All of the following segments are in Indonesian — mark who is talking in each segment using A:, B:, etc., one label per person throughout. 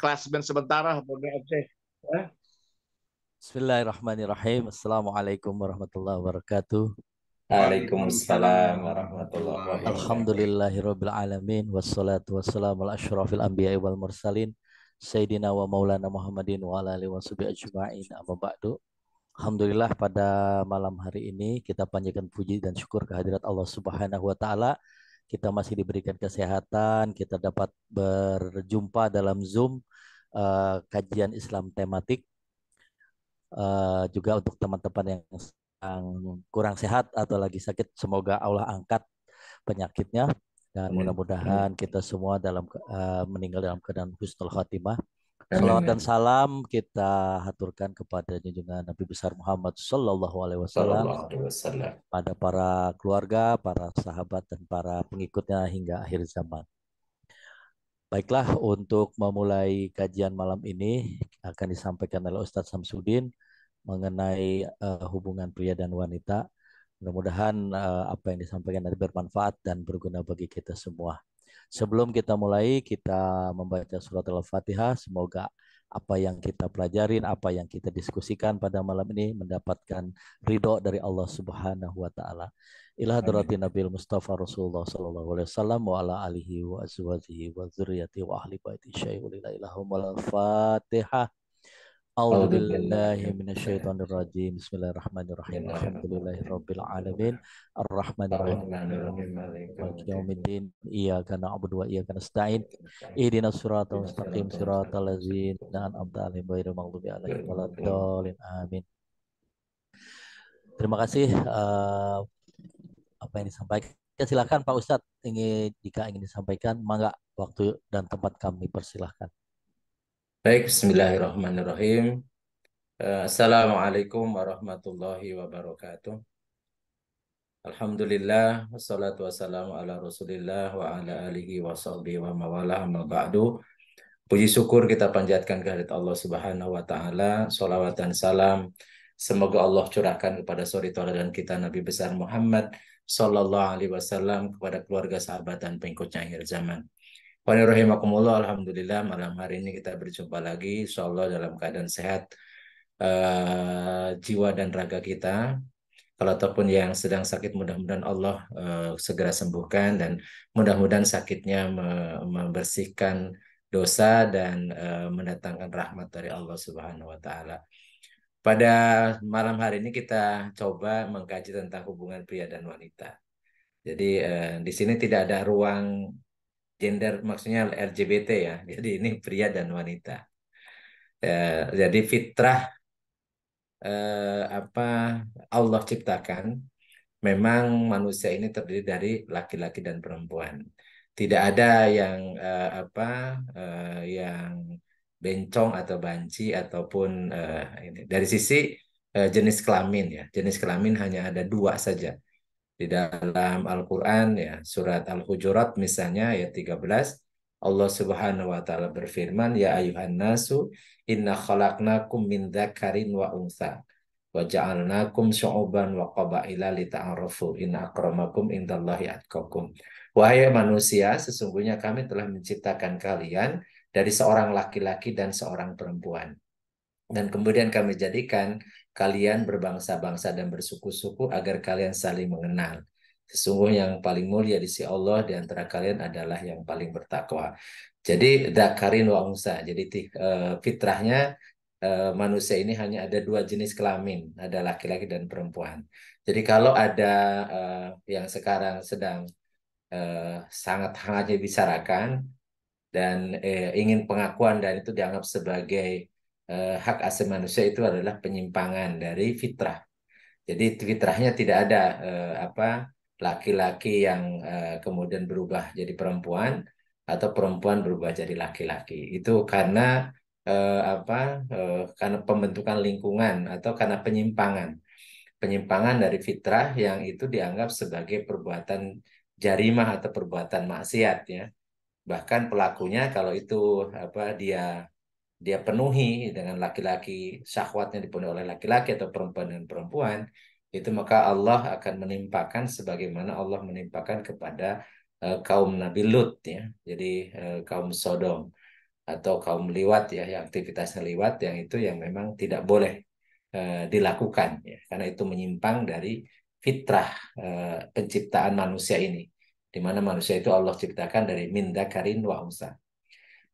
A: klasmen sementara BFC. Ya.
B: Bismillahirrahmanirrahim. Assalamualaikum warahmatullahi wabarakatuh.
C: Waalaikumsalam warahmatullahi wabarakatuh.
B: Alhamdulillahirabbil alamin wassalatu wassalamu ala asyrafil anbiya'i wal mursalin sayyidina wa maulana Muhammadin wa ala alihi washabihi ajma'in. Amma ba'du. Alhamdulillah pada malam hari ini kita panjatkan puji dan syukur kehadirat Allah Subhanahu wa taala. Kita masih diberikan kesehatan, kita dapat berjumpa dalam Zoom kajian Islam tematik. Juga untuk teman-teman yang kurang sehat atau lagi sakit, semoga Allah angkat penyakitnya dan mudah-mudahan kita semua meninggal dalam keadaan husnul khatimah. Salawat dan salam kita haturkan kepada junjungan Nabi besar Muhammad Sallallahu Alaihi Wasallam, pada para keluarga, para sahabat dan para pengikutnya hingga akhir zaman. Baiklah, untuk memulai kajian malam ini akan disampaikan oleh Ustadz Samsudin mengenai hubungan pria dan wanita. Mudah-mudahan apa yang disampaikan tadi bermanfaat dan berguna bagi kita semua. Sebelum kita mulai, kita membaca surat Al-Fatihah. Semoga apa yang kita pelajarin, apa yang kita diskusikan pada malam ini mendapatkan ridho dari Allah Subhanahu wa taala. Ila hadratin Nabil Mustafa Rasulullah sallallahu alaihi wasallam wa ala alihi wa azwajihi wa dzurriyyati wa ahli baiti syai'ul ilahum al-Fatihah. A'udzu billahi minasyaitonir rajim. Bismillahirrahmanirrahim. Alhamdulillahirabbil alamin. Arrahmanir rahim. Maliki yaumiddin. Iyyaka na'budu wa iyyaka nasta'in. Ihdinas siratal mustaqim, siratal ladzina an'amta 'alaihim ghairil maghdubi 'alaihim waladdallin. Amin. Terima kasih apa yang disampaikan. Silakan Pak Ustadz, jika ingin disampaikan, mangga, waktu dan tempat kami persilahkan.
C: Baik, bismillahirrahmanirrahim. Assalamualaikum warahmatullahi wabarakatuh. Alhamdulillah, wassalatu wassalamu ala rasulillah wa ala alihi wa sahbihi wa mawalah amma ba'du. Puji syukur kita panjatkan kehadirat Allah Subhanahu wa taala. Shalawat dan salam semoga Allah curahkan kepada suri tauladan kita Nabi besar Muhammad sallallahu alaihi wasallam, kepada keluarga, sahabat dan pengikutnya akhir zaman. Bismillahirrahmanirrahim. Alhamdulillah, malam hari ini kita berjumpa lagi, insyaallah dalam keadaan sehat jiwa dan raga kita. Kalau ataupun yang sedang sakit, mudah-mudahan Allah segera sembuhkan, dan mudah-mudahan sakitnya membersihkan dosa dan mendatangkan rahmat dari Allah Subhanahu wa taala. Pada malam hari ini kita coba mengkaji tentang hubungan pria dan wanita. Jadi di sini tidak ada ruang gender, maksudnya LGBT ya. Jadi ini pria dan wanita. Jadi fitrah Allah ciptakan, memang manusia ini terdiri dari laki-laki dan perempuan. Tidak ada yang bencong atau banci ataupun ini. Dari sisi jenis kelamin ya. Jenis kelamin hanya ada dua saja. Di dalam Al-Quran ya, surat Al-Hujurat misalnya ayat 13, Allah Subhanahu wa taala berfirman, ya ayuhan nasu inna khalaqnakum min dzakarin wa untha wa ja'alnakum syu'uban wa qabaila lita'arafu inna akramakum indallahi atqakum. Wahai manusia, sesungguhnya kami telah menciptakan kalian dari seorang laki-laki dan seorang perempuan. Dan kemudian kami jadikan kalian berbangsa-bangsa dan bersuku-suku agar kalian saling mengenal. Sesungguhnya yang paling mulia di sisi Allah di antara kalian adalah yang paling bertakwa. Jadi dzakarin wa unsa. Jadi fitrahnya manusia ini hanya ada dua jenis kelamin, ada laki-laki dan perempuan. Jadi kalau ada yang sekarang sedang sangat hangatnya dibicarakan dan ingin pengakuan dan itu dianggap sebagai hak asasi manusia, itu adalah penyimpangan dari fitrah. Jadi fitrahnya tidak ada laki-laki yang kemudian berubah jadi perempuan atau perempuan berubah jadi laki-laki. Itu karena karena pembentukan lingkungan atau karena penyimpangan dari fitrah yang itu dianggap sebagai perbuatan jarimah atau perbuatan maksiat ya. Bahkan pelakunya kalau itu dia penuhi dengan laki-laki, syahwatnya dipenuhi oleh laki-laki atau perempuan dengan perempuan, itu maka Allah akan menimpakan sebagaimana Allah menimpakan kepada kaum Nabi Lut ya. Jadi kaum Sodom. atau kaum liwat ya, yang aktivitasnya liwat, yang itu yang memang tidak boleh dilakukan ya, karena itu menyimpang dari fitrah penciptaan manusia ini, di mana manusia itu Allah ciptakan dari min dzakarin wa unsa.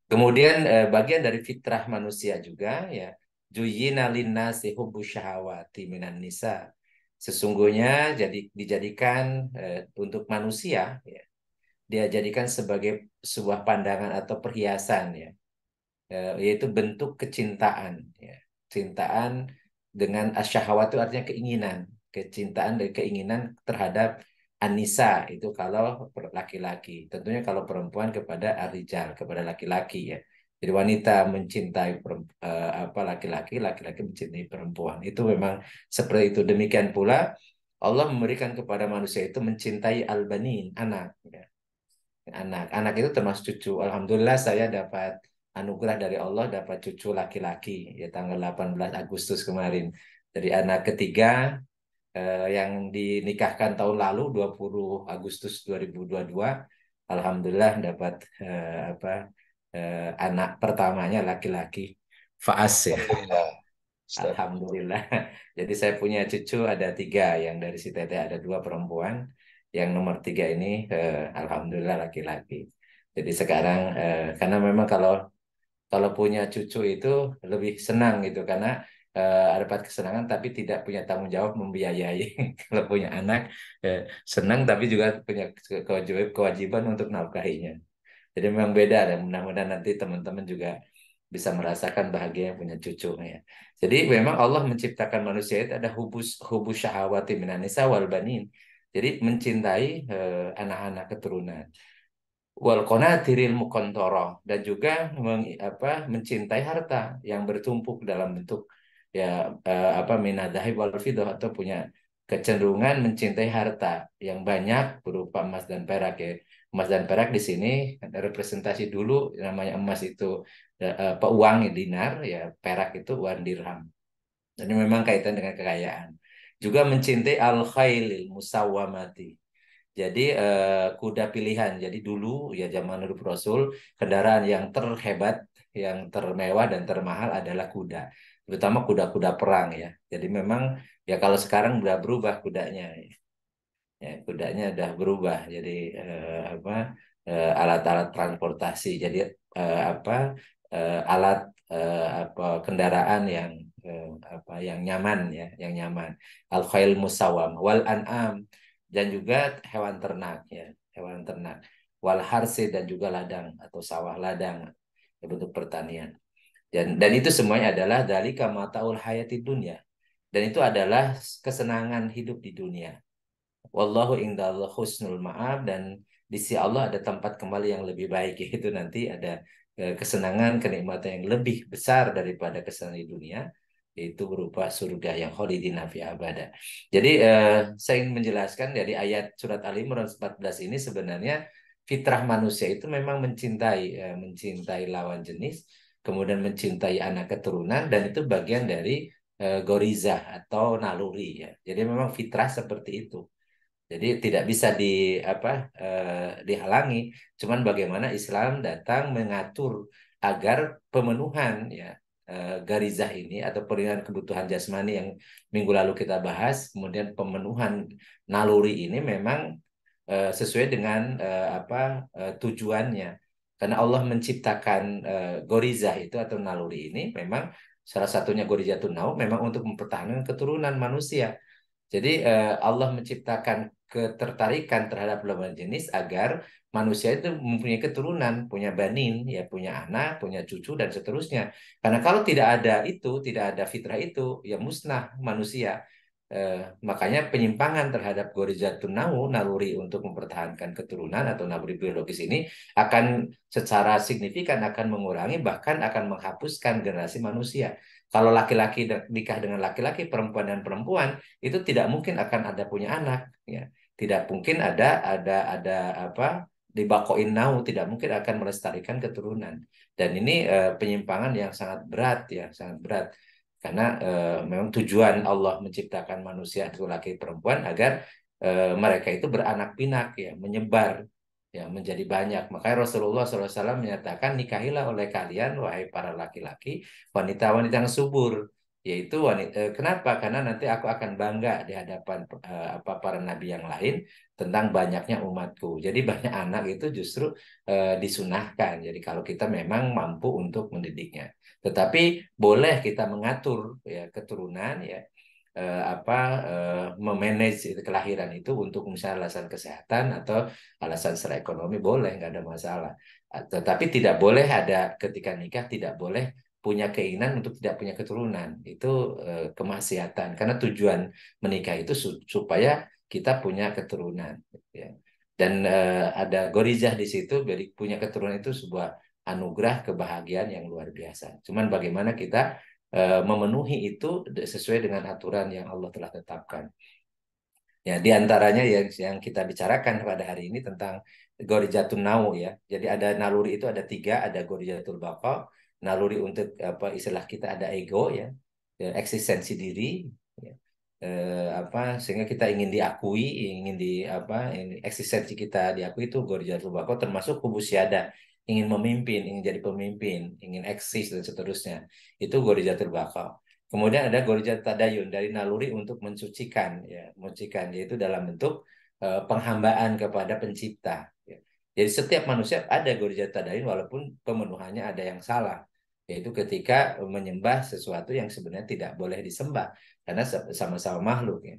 C: Kemudian bagian dari fitrah manusia juga ya, juyyina linnasi hubbus syahawati minan nisa. Sesungguhnya dijadikan untuk manusia ya, dia jadikan sebagai sebuah pandangan atau perhiasan ya, yaitu bentuk kecintaan ya. Cintaan dengan asyahawat itu artinya keinginan, kecintaan dan keinginan terhadap Anissa itu kalau laki-laki, tentunya kalau perempuan kepada arijal, kepada laki-laki ya. Jadi wanita mencintai laki-laki, laki-laki mencintai perempuan. Itu memang seperti itu. Demikian pula Allah memberikan kepada manusia itu mencintai al-banin, anak ya. Anak itu termasuk cucu. Alhamdulillah saya dapat anugerah dari Allah, dapat cucu laki-laki ya tanggal 18 Agustus kemarin. Dari anak ketiga yang dinikahkan tahun lalu 20 Agustus 2022. Alhamdulillah dapat anak pertamanya laki-laki. Faas ya.
A: Alhamdulillah.
C: Alhamdulillah. Jadi saya punya cucu ada 3, yang dari si Teteh ada 2 perempuan, yang nomor 3 ini alhamdulillah laki-laki. Jadi sekarang karena memang kalau kalau punya cucu itu lebih senang gitu, karena dapat kesenangan tapi tidak punya tanggung jawab membiayai. Kalau punya anak senang tapi juga punya kewajiban untuk nafkahinya. Jadi memang beda, dan mudah-mudahan nanti teman-teman juga bisa merasakan bahagia yang punya cucu ya. Jadi memang Allah menciptakan manusia itu ada hubus syahawati minan nisa wal banin. Jadi mencintai anak-anak keturunan. Wal qanatiril muqantara, dan juga mencintai harta yang bertumpuk dalam bentuk ya minadahib wal fiddah, atau punya kecenderungan mencintai harta yang banyak berupa emas dan perak ya. Emas dan perak di sini ada representasi dulu, namanya emas itu uang ya, dinar ya, perak itu uang dirham. Jadi memang kaitan dengan kekayaan. Juga mencintai al-khailil musawwamati. Jadi kuda pilihan. Jadi dulu ya zaman Nabi Rasul, kendaraan yang terhebat, yang termewah dan termahal adalah kuda. Terutama kuda-kuda perang ya. Jadi memang ya kalau sekarang udah berubah kudanya. Ya, kudanya udah berubah. Jadi alat-alat transportasi. Jadi alat kendaraan yang yang nyaman ya, yang nyaman. Al khail musawam wal an'am, dan juga hewan ternak ya, hewan ternak. Wal harsi, dan juga ladang atau sawah ladang ya, bentuk pertanian. Dan itu semuanya adalah dalika mataul hayati dunia. Dan itu adalah kesenangan hidup di dunia. Wallahu indallah husnul ma'ab, dan di sisi Allah ada tempat kembali yang lebih baik, yaitu nanti ada kesenangan, kenikmatan yang lebih besar daripada kesenangan di dunia, yaitu berupa surga yang khalidina fi abada. Jadi saya ingin menjelaskan dari ayat surat Al Imran 14 ini, sebenarnya fitrah manusia itu memang mencintai lawan jenis, kemudian mencintai anak keturunan, dan itu bagian dari gorizah atau naluri ya. Jadi memang fitrah seperti itu. Jadi tidak bisa dihalangi. Cuman bagaimana Islam datang mengatur agar pemenuhan ya garizah ini atau pemenuhan kebutuhan jasmani yang minggu lalu kita bahas, kemudian pemenuhan naluri ini memang sesuai dengan tujuannya. Karena Allah menciptakan gorizah itu atau naluri ini, memang salah satunya gorizatun naum, memang untuk mempertahankan keturunan manusia. Jadi Allah menciptakan ketertarikan terhadap lawan jenis agar manusia itu mempunyai keturunan, punya banin, ya punya anak, punya cucu dan seterusnya. Karena kalau tidak ada itu, tidak ada fitrah itu, ya musnah manusia. Makanya penyimpangan terhadap gorizatun naluri untuk mempertahankan keturunan atau naluri biologis ini akan secara signifikan akan mengurangi, bahkan akan menghapuskan generasi manusia. Kalau laki-laki nikah dengan laki-laki, perempuan dan perempuan, itu tidak mungkin akan ada punya anak, ya. Tidak mungkin ada dibakoin nau, tidak mungkin akan melestarikan keturunan. Dan ini penyimpangan yang sangat berat ya, sangat berat. Karena memang tujuan Allah menciptakan manusia itu laki perempuan agar mereka itu beranak pinak ya, menyebar ya menjadi banyak. Makanya Rasulullah SAW menyatakan, nikahilah oleh kalian wahai para laki-laki wanita-wanita yang subur, yaitu wanita. Kenapa? Karena nanti aku akan bangga di hadapan para nabi yang lain tentang banyaknya umatku. Jadi banyak anak itu justru disunahkan. Jadi kalau kita memang mampu untuk mendidiknya, tetapi boleh kita mengatur ya keturunan ya, memanage kelahiran itu untuk misalnya alasan kesehatan atau alasan secara ekonomi, boleh, nggak ada masalah. Tetapi tidak boleh ada ketika nikah, tidak boleh punya keinginan untuk tidak punya keturunan. Itu kemaksiatan. Karena tujuan menikah itu supaya kita punya keturunan. Ya. Dan ada gorizah di situ, jadi punya keturunan itu sebuah anugerah kebahagiaan yang luar biasa. Cuman bagaimana kita memenuhi itu sesuai dengan aturan yang Allah telah tetapkan. Ya, di antaranya yang kita bicarakan pada hari ini tentang Gorijatun Nau ya. Jadi ada naluri itu ada 3, ada Gorijatul Baqa, naluri untuk apa istilah kita ada ego ya, eksistensi diri, ya. Sehingga kita ingin diakui, ingin di apa, ini eksistensi kita diakui itu Gorijatul Baqa, termasuk hubusyada, ingin memimpin, ingin jadi pemimpin, ingin eksis dan seterusnya. Itu Gorijatul Baqa. Kemudian ada gorijat tadayun dari naluri untuk mensucikan, ya, mensucikan yaitu dalam bentuk penghambaan kepada pencipta. Ya. Jadi setiap manusia ada gorijat tadayun walaupun pemenuhannya ada yang salah, yaitu ketika menyembah sesuatu yang sebenarnya tidak boleh disembah karena sama-sama makhluk. Ya.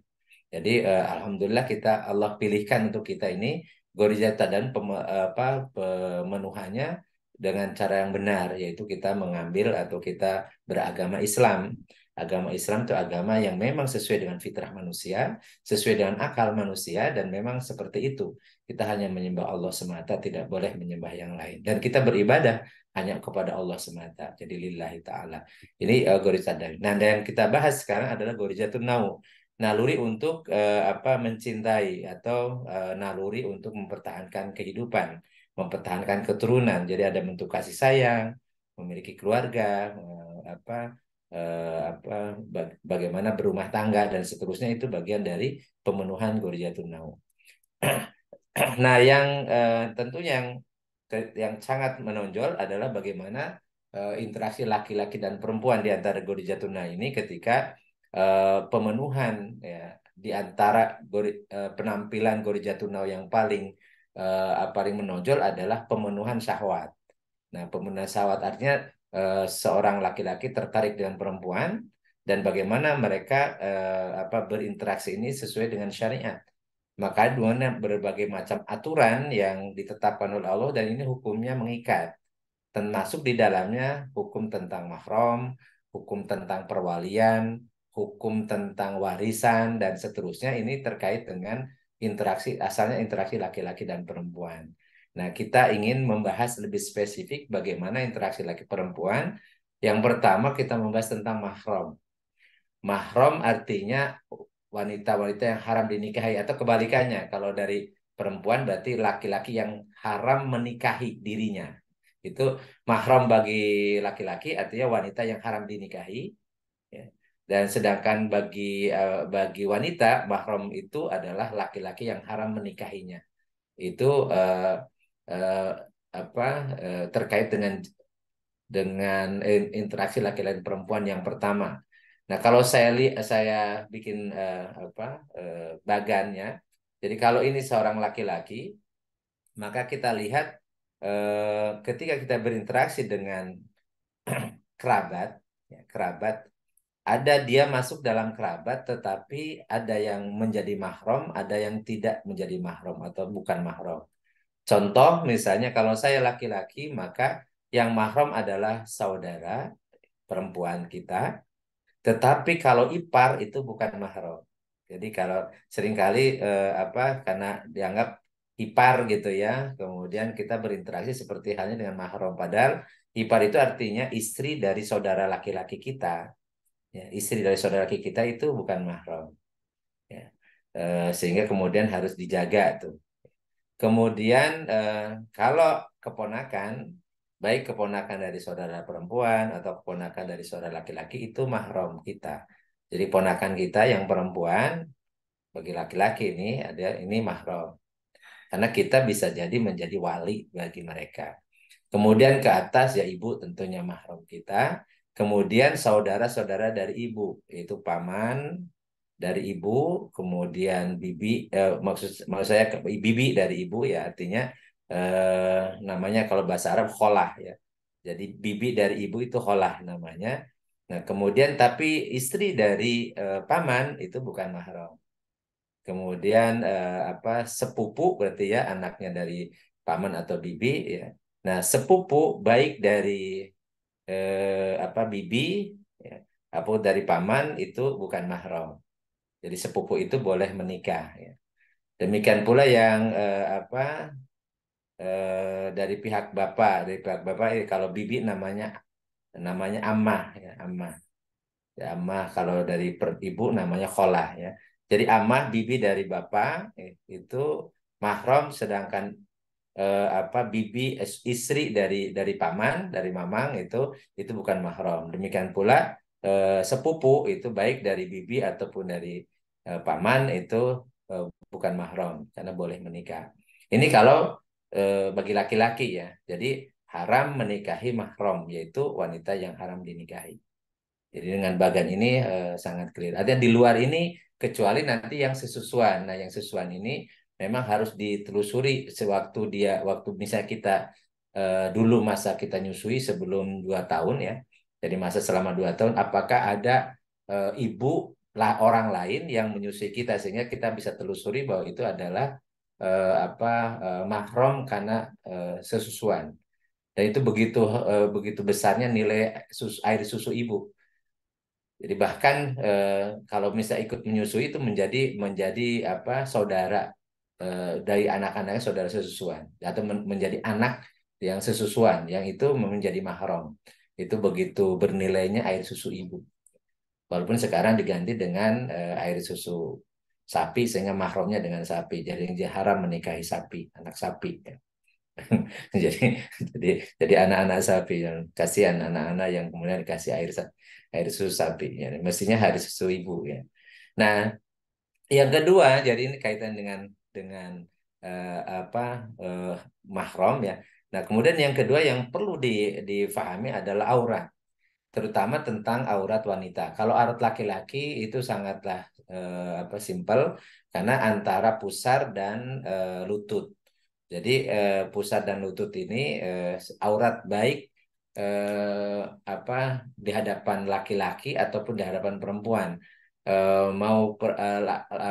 C: Jadi alhamdulillah Allah pilihkan untuk kita ini gorijat tadayun pemenuhannya dengan cara yang benar, yaitu kita mengambil atau kita beragama Islam. Agama Islam itu agama yang memang sesuai dengan fitrah manusia, sesuai dengan akal manusia, dan memang seperti itu. Kita hanya menyembah Allah semata, tidak boleh menyembah yang lain. Dan kita beribadah hanya kepada Allah semata. Jadi lillahi ta'ala. Ini gorizat tadayun. Nah, yang kita bahas sekarang adalah gorizatun nau. Naluri untuk mencintai atau naluri untuk mempertahankan kehidupan, mempertahankan keturunan. Jadi ada bentuk kasih sayang, memiliki keluarga, bagaimana berumah tangga dan seterusnya, itu bagian dari pemenuhan Gorijatun Nau. Nah, yang tentunya yang sangat menonjol adalah bagaimana interaksi laki-laki dan perempuan di antara Gorijatun Nau ini ketika pemenuhan ya, di antara penampilan Gorijatun Nau yang paling menonjol adalah pemenuhan syahwat. Nah, pemenuhan syahwat artinya seorang laki-laki tertarik dengan perempuan dan bagaimana mereka berinteraksi ini sesuai dengan syariat. Maka dengan berbagai macam aturan yang ditetapkan oleh Allah dan ini hukumnya mengikat. Termasuk di dalamnya hukum tentang mahram, hukum tentang perwalian, hukum tentang warisan dan seterusnya. Ini terkait dengan asalnya interaksi laki-laki dan perempuan. Nah, kita ingin membahas lebih spesifik bagaimana interaksi laki perempuan. Yang pertama kita membahas tentang mahram. Mahram artinya wanita-wanita yang haram dinikahi atau kebalikannya. Kalau dari perempuan berarti laki-laki yang haram menikahi dirinya. Itu mahram bagi laki-laki artinya wanita yang haram dinikahi. Ya. Dan sedangkan bagi wanita mahram itu adalah laki-laki yang haram menikahinya. Itu uh, terkait dengan interaksi laki-laki dan perempuan yang pertama. Nah, kalau saya bikin bagannya. Jadi kalau ini seorang laki-laki, maka kita lihat ketika kita berinteraksi dengan kerabat, ya, kerabat, ada dia masuk dalam kerabat, tetapi ada yang menjadi mahram, ada yang tidak menjadi mahram atau bukan mahram. Contoh misalnya kalau saya laki-laki, maka yang mahram adalah saudara perempuan kita, tetapi kalau ipar itu bukan mahram. Jadi kalau seringkali karena dianggap ipar gitu ya, kemudian kita berinteraksi seperti halnya dengan mahram. Padahal ipar itu artinya istri dari saudara laki-laki kita. Ya, istri dari saudara laki kita itu bukan mahram. Ya. Sehingga kemudian harus dijaga tuh. Kemudian kalau keponakan, baik keponakan dari saudara perempuan atau keponakan dari saudara laki-laki itu mahram kita. Jadi ponakan kita yang perempuan bagi laki-laki ini mahram. Karena kita bisa jadi menjadi wali bagi mereka. Kemudian ke atas ya ibu tentunya mahram kita. Kemudian saudara-saudara dari ibu, yaitu paman dari ibu, kemudian bibi, maksud saya bibi dari ibu ya artinya namanya kalau bahasa Arab kholah ya. Jadi bibi dari ibu itu kholah namanya. Nah kemudian tapi istri dari paman itu bukan mahram. Kemudian sepupu berarti ya anaknya dari paman atau bibi ya. Nah sepupu baik dari bibi ya, apa dari paman itu bukan mahram. Jadi sepupu itu boleh menikah ya. Demikian pula yang dari pihak bapak kalau bibi namanya ammah ya ammah. Ya, ammah kalau dari ibu namanya kholah ya. Jadi ammah bibi dari bapak itu mahram, sedangkan bibi istri dari paman dari mamang itu bukan mahram. Demikian pula sepupu itu baik dari bibi ataupun dari paman itu bukan mahram karena boleh menikah. Ini kalau bagi laki-laki ya. Jadi haram menikahi mahram yaitu wanita yang haram dinikahi. Jadi dengan bagan ini sangat clear. Artinya di luar ini kecuali nanti yang sesusuan. Nah, yang sesusuan ini memang harus ditelusuri waktu misalnya kita dulu masa kita nyusui sebelum 2 tahun ya. Jadi masa selama 2 tahun, apakah ada ibu lah orang lain yang menyusui kita sehingga kita bisa telusuri bahwa itu adalah mahram karena sesusuan. Dan itu begitu besarnya nilai air susu ibu. Jadi bahkan kalau misalnya ikut menyusui itu menjadi saudara dari anak-anaknya saudara sesusuan atau menjadi anak yang sesusuan yang itu menjadi mahram. Itu begitu bernilainya air susu ibu. Walaupun sekarang diganti dengan air susu sapi sehingga mahramnya dengan sapi. Jadi dia haram menikahi sapi, anak sapi. Ya. jadi anak-anak sapi yang kasihan anak-anak yang kemudian dikasih air susu sapi ya. Mestinya hari susu ibu ya. Nah, yang kedua jadi ini kaitan dengan eh, apa mahram ya. Nah, kemudian yang kedua yang perlu difahami adalah aurat, terutama tentang aurat wanita. Kalau aurat laki-laki itu sangatlah simpel karena antara pusar dan lutut. Jadi pusat dan lutut ini aurat baik eh, di hadapan laki-laki ataupun di hadapan perempuan. Mau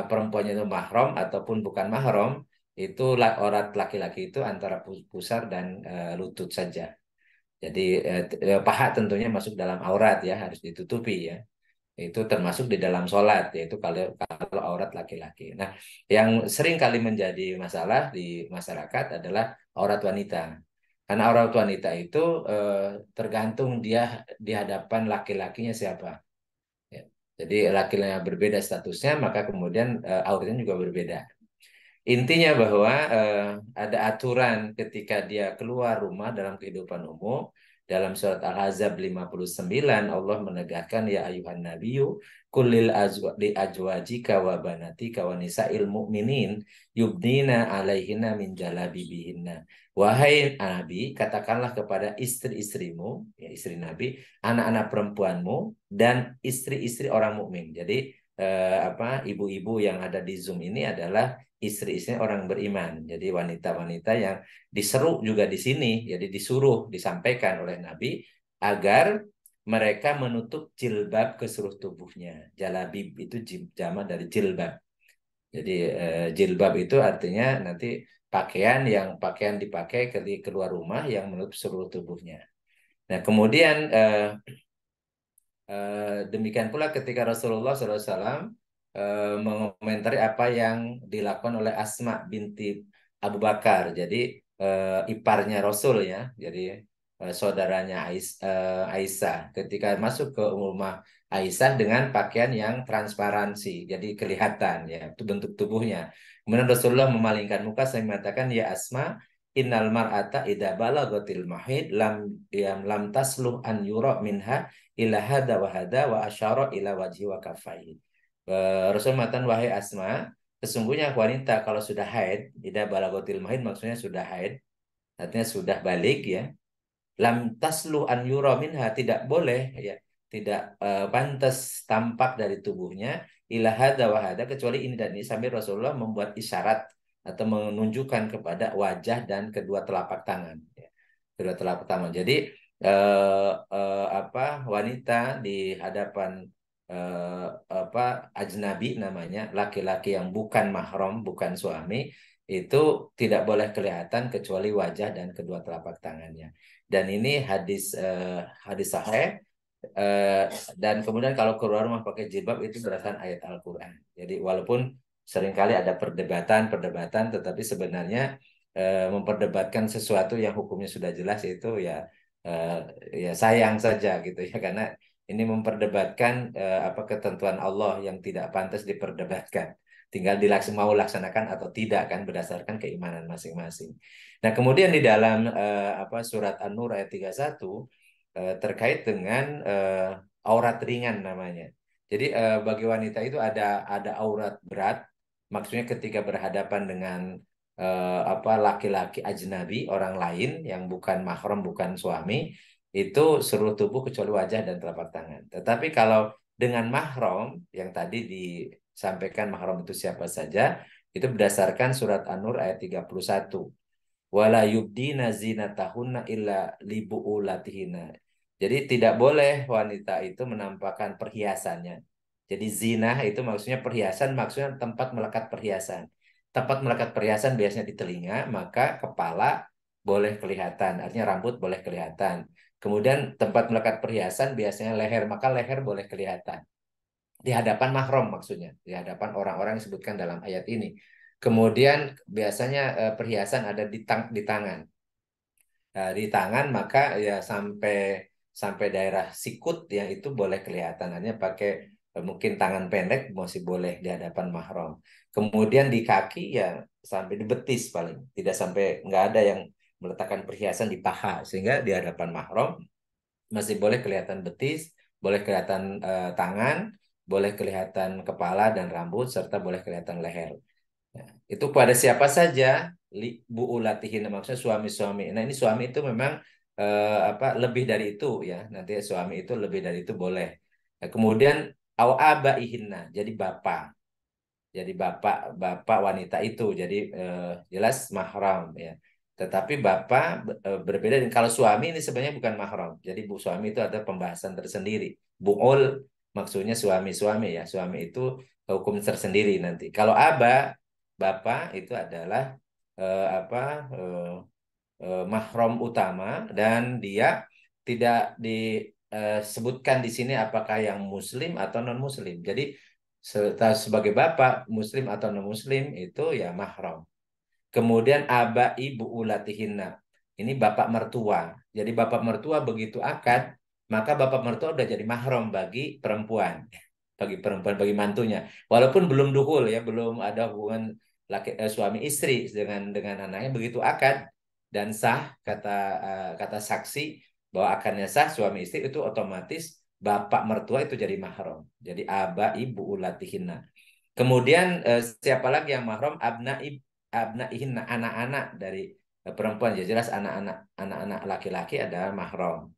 C: perempuannya itu mahram ataupun bukan mahram, itu aurat laki-laki itu antara pusar dan lutut saja. Jadi paha tentunya masuk dalam aurat ya, harus ditutupi ya. Itu termasuk di dalam sholat, yaitu kalau aurat laki-laki. Nah, yang sering kali menjadi masalah di masyarakat adalah aurat wanita. Karena aurat wanita itu tergantung dia di hadapan laki-lakinya siapa. Ya. Jadi laki-laki yang berbeda statusnya, maka kemudian auratnya juga berbeda. Intinya bahwa ada aturan ketika dia keluar rumah dalam kehidupan umum. Dalam surat Al-Ahzab 59 Allah menegaskan ya ayuhan nabiyyu kulil li azwajika wa banatika wa nisa'il mu'minin yubnina alaihinna min jalabibihinna. Wahai Nabi, katakanlah kepada istri-istrimu, ya istri Nabi, anak-anak perempuanmu dan istri-istri orang mukmin. Jadi ibu-ibu yang ada di Zoom ini adalah istri-istri orang beriman. Jadi wanita-wanita yang diseru juga di sini, jadi disuruh disampaikan oleh Nabi agar mereka menutup jilbab ke seluruh tubuhnya. Jalabib itu jama dari jilbab. Jadi jilbab itu artinya nanti pakaian dipakai keluar rumah yang menutup seluruh tubuhnya. Nah kemudian demikian pula ketika Rasulullah SAW mengomentari apa yang dilakukan oleh Asma binti Abu Bakar. Jadi iparnya Rasul ya. Jadi saudaranya Aisyah ketika masuk ke rumah Aisyah dengan pakaian yang transparansi. Jadi kelihatan ya itu bentuk tubuhnya. Kemudian Rasulullah memalingkan muka saya mengatakan ya Asma innal mar'ata idza balagatil mahid lam tasluh an yura minha ila hada wa asyara ila wajhi wa kafai. Rasul mengatakan wahai Asma, sesungguhnya wanita kalau sudah haid, idza balagatil mahid maksudnya sudah haid, artinya sudah balik ya. Lam taslu an yura minha, tidak boleh ya, tidak pantas tampak dari tubuhnya ila hadza wa hadza, kecuali ini dan ini, sambil Rasulullah membuat isyarat atau menunjukkan kepada wajah dan kedua telapak tangan ya. Kedua telapak tangan. Jadi wanita di hadapan ajnabi namanya, laki-laki yang bukan mahram, bukan suami, itu tidak boleh kelihatan kecuali wajah dan kedua telapak tangannya. Dan ini hadis sahih. Dan kemudian kalau keluar rumah pakai jilbab itu berdasarkan ayat Al-Quran. Jadi walaupun seringkali ada perdebatan, tetapi sebenarnya memperdebatkan sesuatu yang hukumnya sudah jelas itu ya sayang saja gitu ya, karena ini memperdebatkan ketentuan Allah yang tidak pantas diperdebatkan. Tinggal mau laksanakan atau tidak kan berdasarkan keimanan masing-masing. Nah, kemudian di dalam surat An-Nur ayat 31 terkait dengan aurat ringan namanya. Jadi bagi wanita itu ada aurat berat, maksudnya ketika berhadapan dengan laki-laki ajnabi, orang lain yang bukan mahram, bukan suami, itu seluruh tubuh kecuali wajah dan telapak tangan. Tetapi kalau dengan mahram yang tadi disampaikan, mahram itu siapa saja, itu berdasarkan surat An-Nur ayat 31. Wala yubdina zinatahunna illa libu'ulatihinna. Jadi tidak boleh wanita itu menampakkan perhiasannya. Jadi zina itu maksudnya perhiasan, maksudnya tempat melekat perhiasan. Tempat melekat perhiasan biasanya di telinga, maka kepala boleh kelihatan, artinya rambut boleh kelihatan. Kemudian tempat melekat perhiasan biasanya leher, maka leher boleh kelihatan. Di hadapan mahram maksudnya, di hadapan orang-orang yang disebutkan dalam ayat ini. Kemudian biasanya perhiasan ada di tangan. Nah, di tangan maka ya sampai daerah sikut yang itu boleh kelihatan. Hanya pakai mungkin tangan pendek masih boleh di hadapan mahram. Kemudian di kaki ya sampai di betis paling. Tidak sampai, nggak ada yang meletakkan perhiasan di paha, sehingga di hadapan mahram masih boleh kelihatan betis, boleh kelihatan tangan, boleh kelihatan kepala dan rambut, serta boleh kelihatan leher. Ya, itu pada siapa saja, bu'ulatihin, maksudnya suami-suami. Nah, ini suami itu memang lebih dari itu ya. Nanti suami itu lebih dari itu boleh. Nah, kemudian au abaihinna, jadi bapak. Jadi bapak wanita itu, jadi jelas mahram ya. Tetapi bapak berbeda dengan kalau suami, ini sebenarnya bukan mahram. Jadi suami itu ada pembahasan tersendiri. Bu'ul maksudnya suami-suami ya. Suami itu hukum tersendiri nanti. Kalau bapak itu adalah mahram utama, dan dia tidak disebutkan di sini apakah yang muslim atau non muslim. Jadi sebagai bapak muslim atau non muslim itu ya mahram. Kemudian aba ibu ulatihinna, ini bapak mertua. Jadi bapak mertua begitu akad, maka bapak mertua udah jadi mahram bagi perempuan, bagi mantunya. Walaupun belum duhul ya, belum ada hubungan suami istri dengan anaknya, begitu akad dan sah, kata saksi bahwa akadnya sah suami istri, itu otomatis bapak mertua itu jadi mahram. Jadi aba ibu ulatihinna. Kemudian siapa lagi yang mahram? Abnaihinna, anak-anak dari perempuan. Ya jelas anak-anak laki-laki adalah mahram.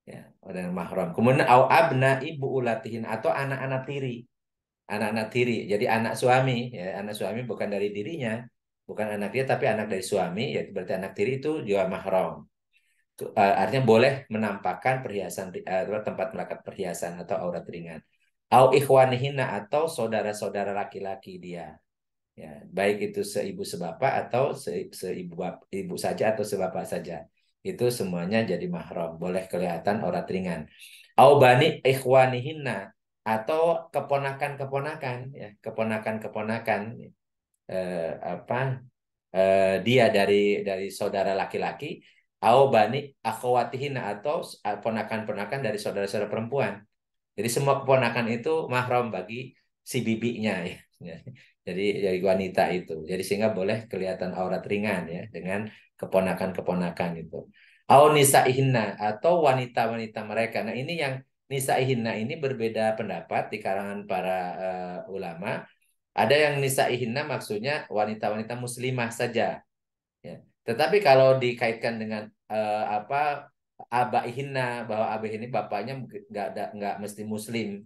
C: Ya, adalah mahram. Kemudian au abna ibu ulatihin, atau anak-anak tiri. Anak-anak tiri. Jadi anak suami, ya, anak suami bukan dari dirinya, bukan anak dia tapi anak dari suami, ya berarti anak tiri itu juga mahram. Artinya boleh menampakkan perhiasan, tempat melekat perhiasan atau aurat ringan. Au ikhwanihina, atau saudara-saudara laki-laki dia. Ya, baik itu seibu sebapak atau ibu saja atau sebapak saja. Itu semuanya jadi mahram, boleh kelihatan aurat ringan. Au bani ikhwanihinna, atau keponakan-keponakan ya, keponakan-keponakan dia dari saudara laki-laki. Au bani akhwatihinna, atau ponakan-ponakan dari saudara-saudara perempuan. Jadi semua keponakan itu mahram bagi si bibinya ya. Jadi wanita itu. Jadi sehingga boleh kelihatan aurat ringan ya dengan keponakan-keponakan itu. Au nisaihinna, atau wanita-wanita mereka. Nah, ini yang nisaihinna ini berbeda pendapat di kalangan para ulama. Ada yang nisaihinna maksudnya wanita-wanita muslimah saja. Ya. Tetapi kalau dikaitkan dengan apa abaihinna, bahwa abah ini bapaknya nggak mesti muslim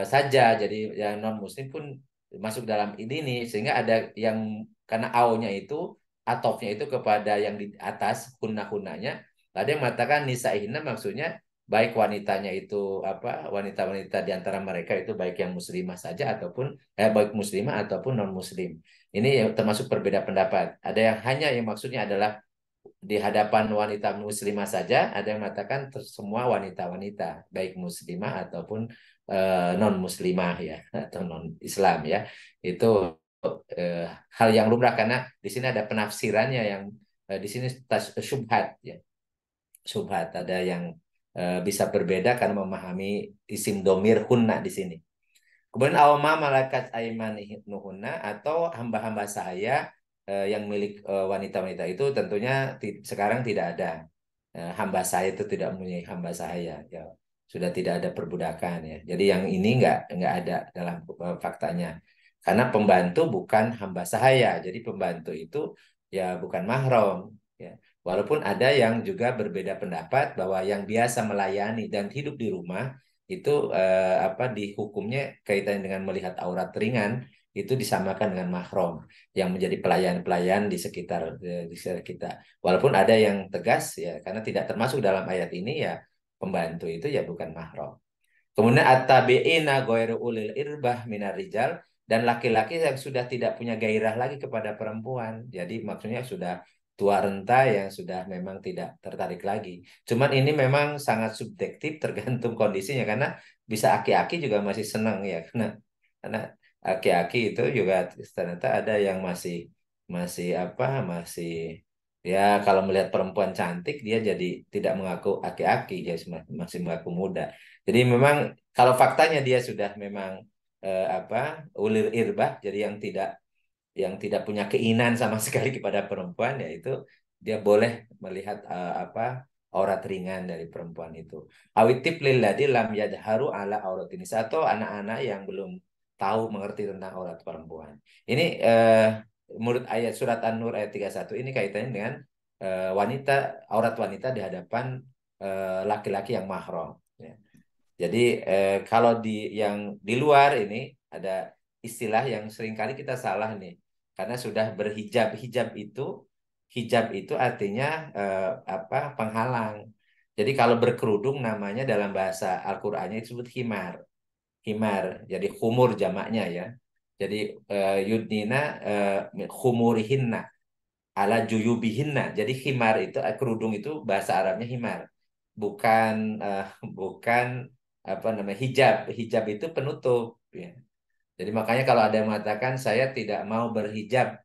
C: saja, jadi yang non muslim pun masuk dalam ini nih, sehingga ada yang karena aunya itu atofnya itu kepada yang di atas hunna-hunnanya, ada yang mengatakan nisaihinna maksudnya baik wanitanya itu apa wanita-wanita di antara mereka itu baik yang muslimah saja ataupun baik muslimah ataupun non muslim. Ini termasuk berbeda pendapat. Ada yang hanya yang maksudnya adalah di hadapan wanita muslimah saja, ada yang mengatakan semua wanita-wanita, baik muslimah ataupun non muslimah ya, atau non Islam ya. Itu eh, hal yang lumrah karena di sini ada penafsirannya yang di sini syubhat ya. Syubhat ada yang bisa berbeda karena memahami isim domir hunna di sini. Kemudian awma malakat aimanuhunna atau hamba-hamba sahaya yang milik wanita-wanita itu tentunya sekarang tidak ada. Hamba sahaya itu tidak mempunyai hamba sahaya ya. Sudah tidak ada perbudakan ya. Jadi yang ini nggak ada dalam faktanya. Karena pembantu bukan hamba sahaya. Jadi pembantu itu ya bukan mahram ya. Walaupun ada yang juga berbeda pendapat bahwa yang biasa melayani dan hidup di rumah itu apa dihukumnya kaitannya dengan melihat aurat ringan itu disamakan dengan mahram yang menjadi pelayan-pelayan di sekitar kita. Walaupun ada yang tegas ya karena tidak termasuk dalam ayat ini ya pembantu itu ya bukan mahram. Kemudian at-tabi'ina ghairu ulil irbah minar rijal dan laki-laki yang sudah tidak punya gairah lagi kepada perempuan. Jadi maksudnya sudah tua renta yang sudah memang tidak tertarik lagi. Cuman ini memang sangat subjektif tergantung kondisinya karena bisa aki-aki juga masih senang ya karena aki-aki itu juga ternyata ada yang masih masih apa masih ya kalau melihat perempuan cantik dia jadi tidak mengaku aki-aki dia masih mengaku muda. Jadi memang kalau faktanya dia sudah memang apa ulir irbah jadi yang tidak punya keinginan sama sekali kepada perempuan ya itu dia boleh melihat apa aurat ringan dari perempuan itu. Awitip lilladi lam yadharu ala auratin atau anak-anak yang belum tahu mengerti tentang aurat perempuan. Ini menurut ayat surat An-Nur ayat 31 ini kaitannya dengan wanita aurat wanita di hadapan laki-laki yang mahram. Ya. Jadi kalau yang di luar ini ada istilah yang seringkali kita salah nih. Karena sudah berhijab. Hijab itu artinya apa? Penghalang. Jadi kalau berkerudung namanya dalam bahasa Al-Qur'annya disebut himar. Himar. Jadi humur jamaknya ya. Jadi yudnina humurihinna ala juyubihinna. Jadi himar itu kerudung itu bahasa Arabnya himar. Bukan bukan apa namanya hijab. Hijab itu penutup ya. Jadi makanya kalau ada yang mengatakan saya tidak mau berhijab,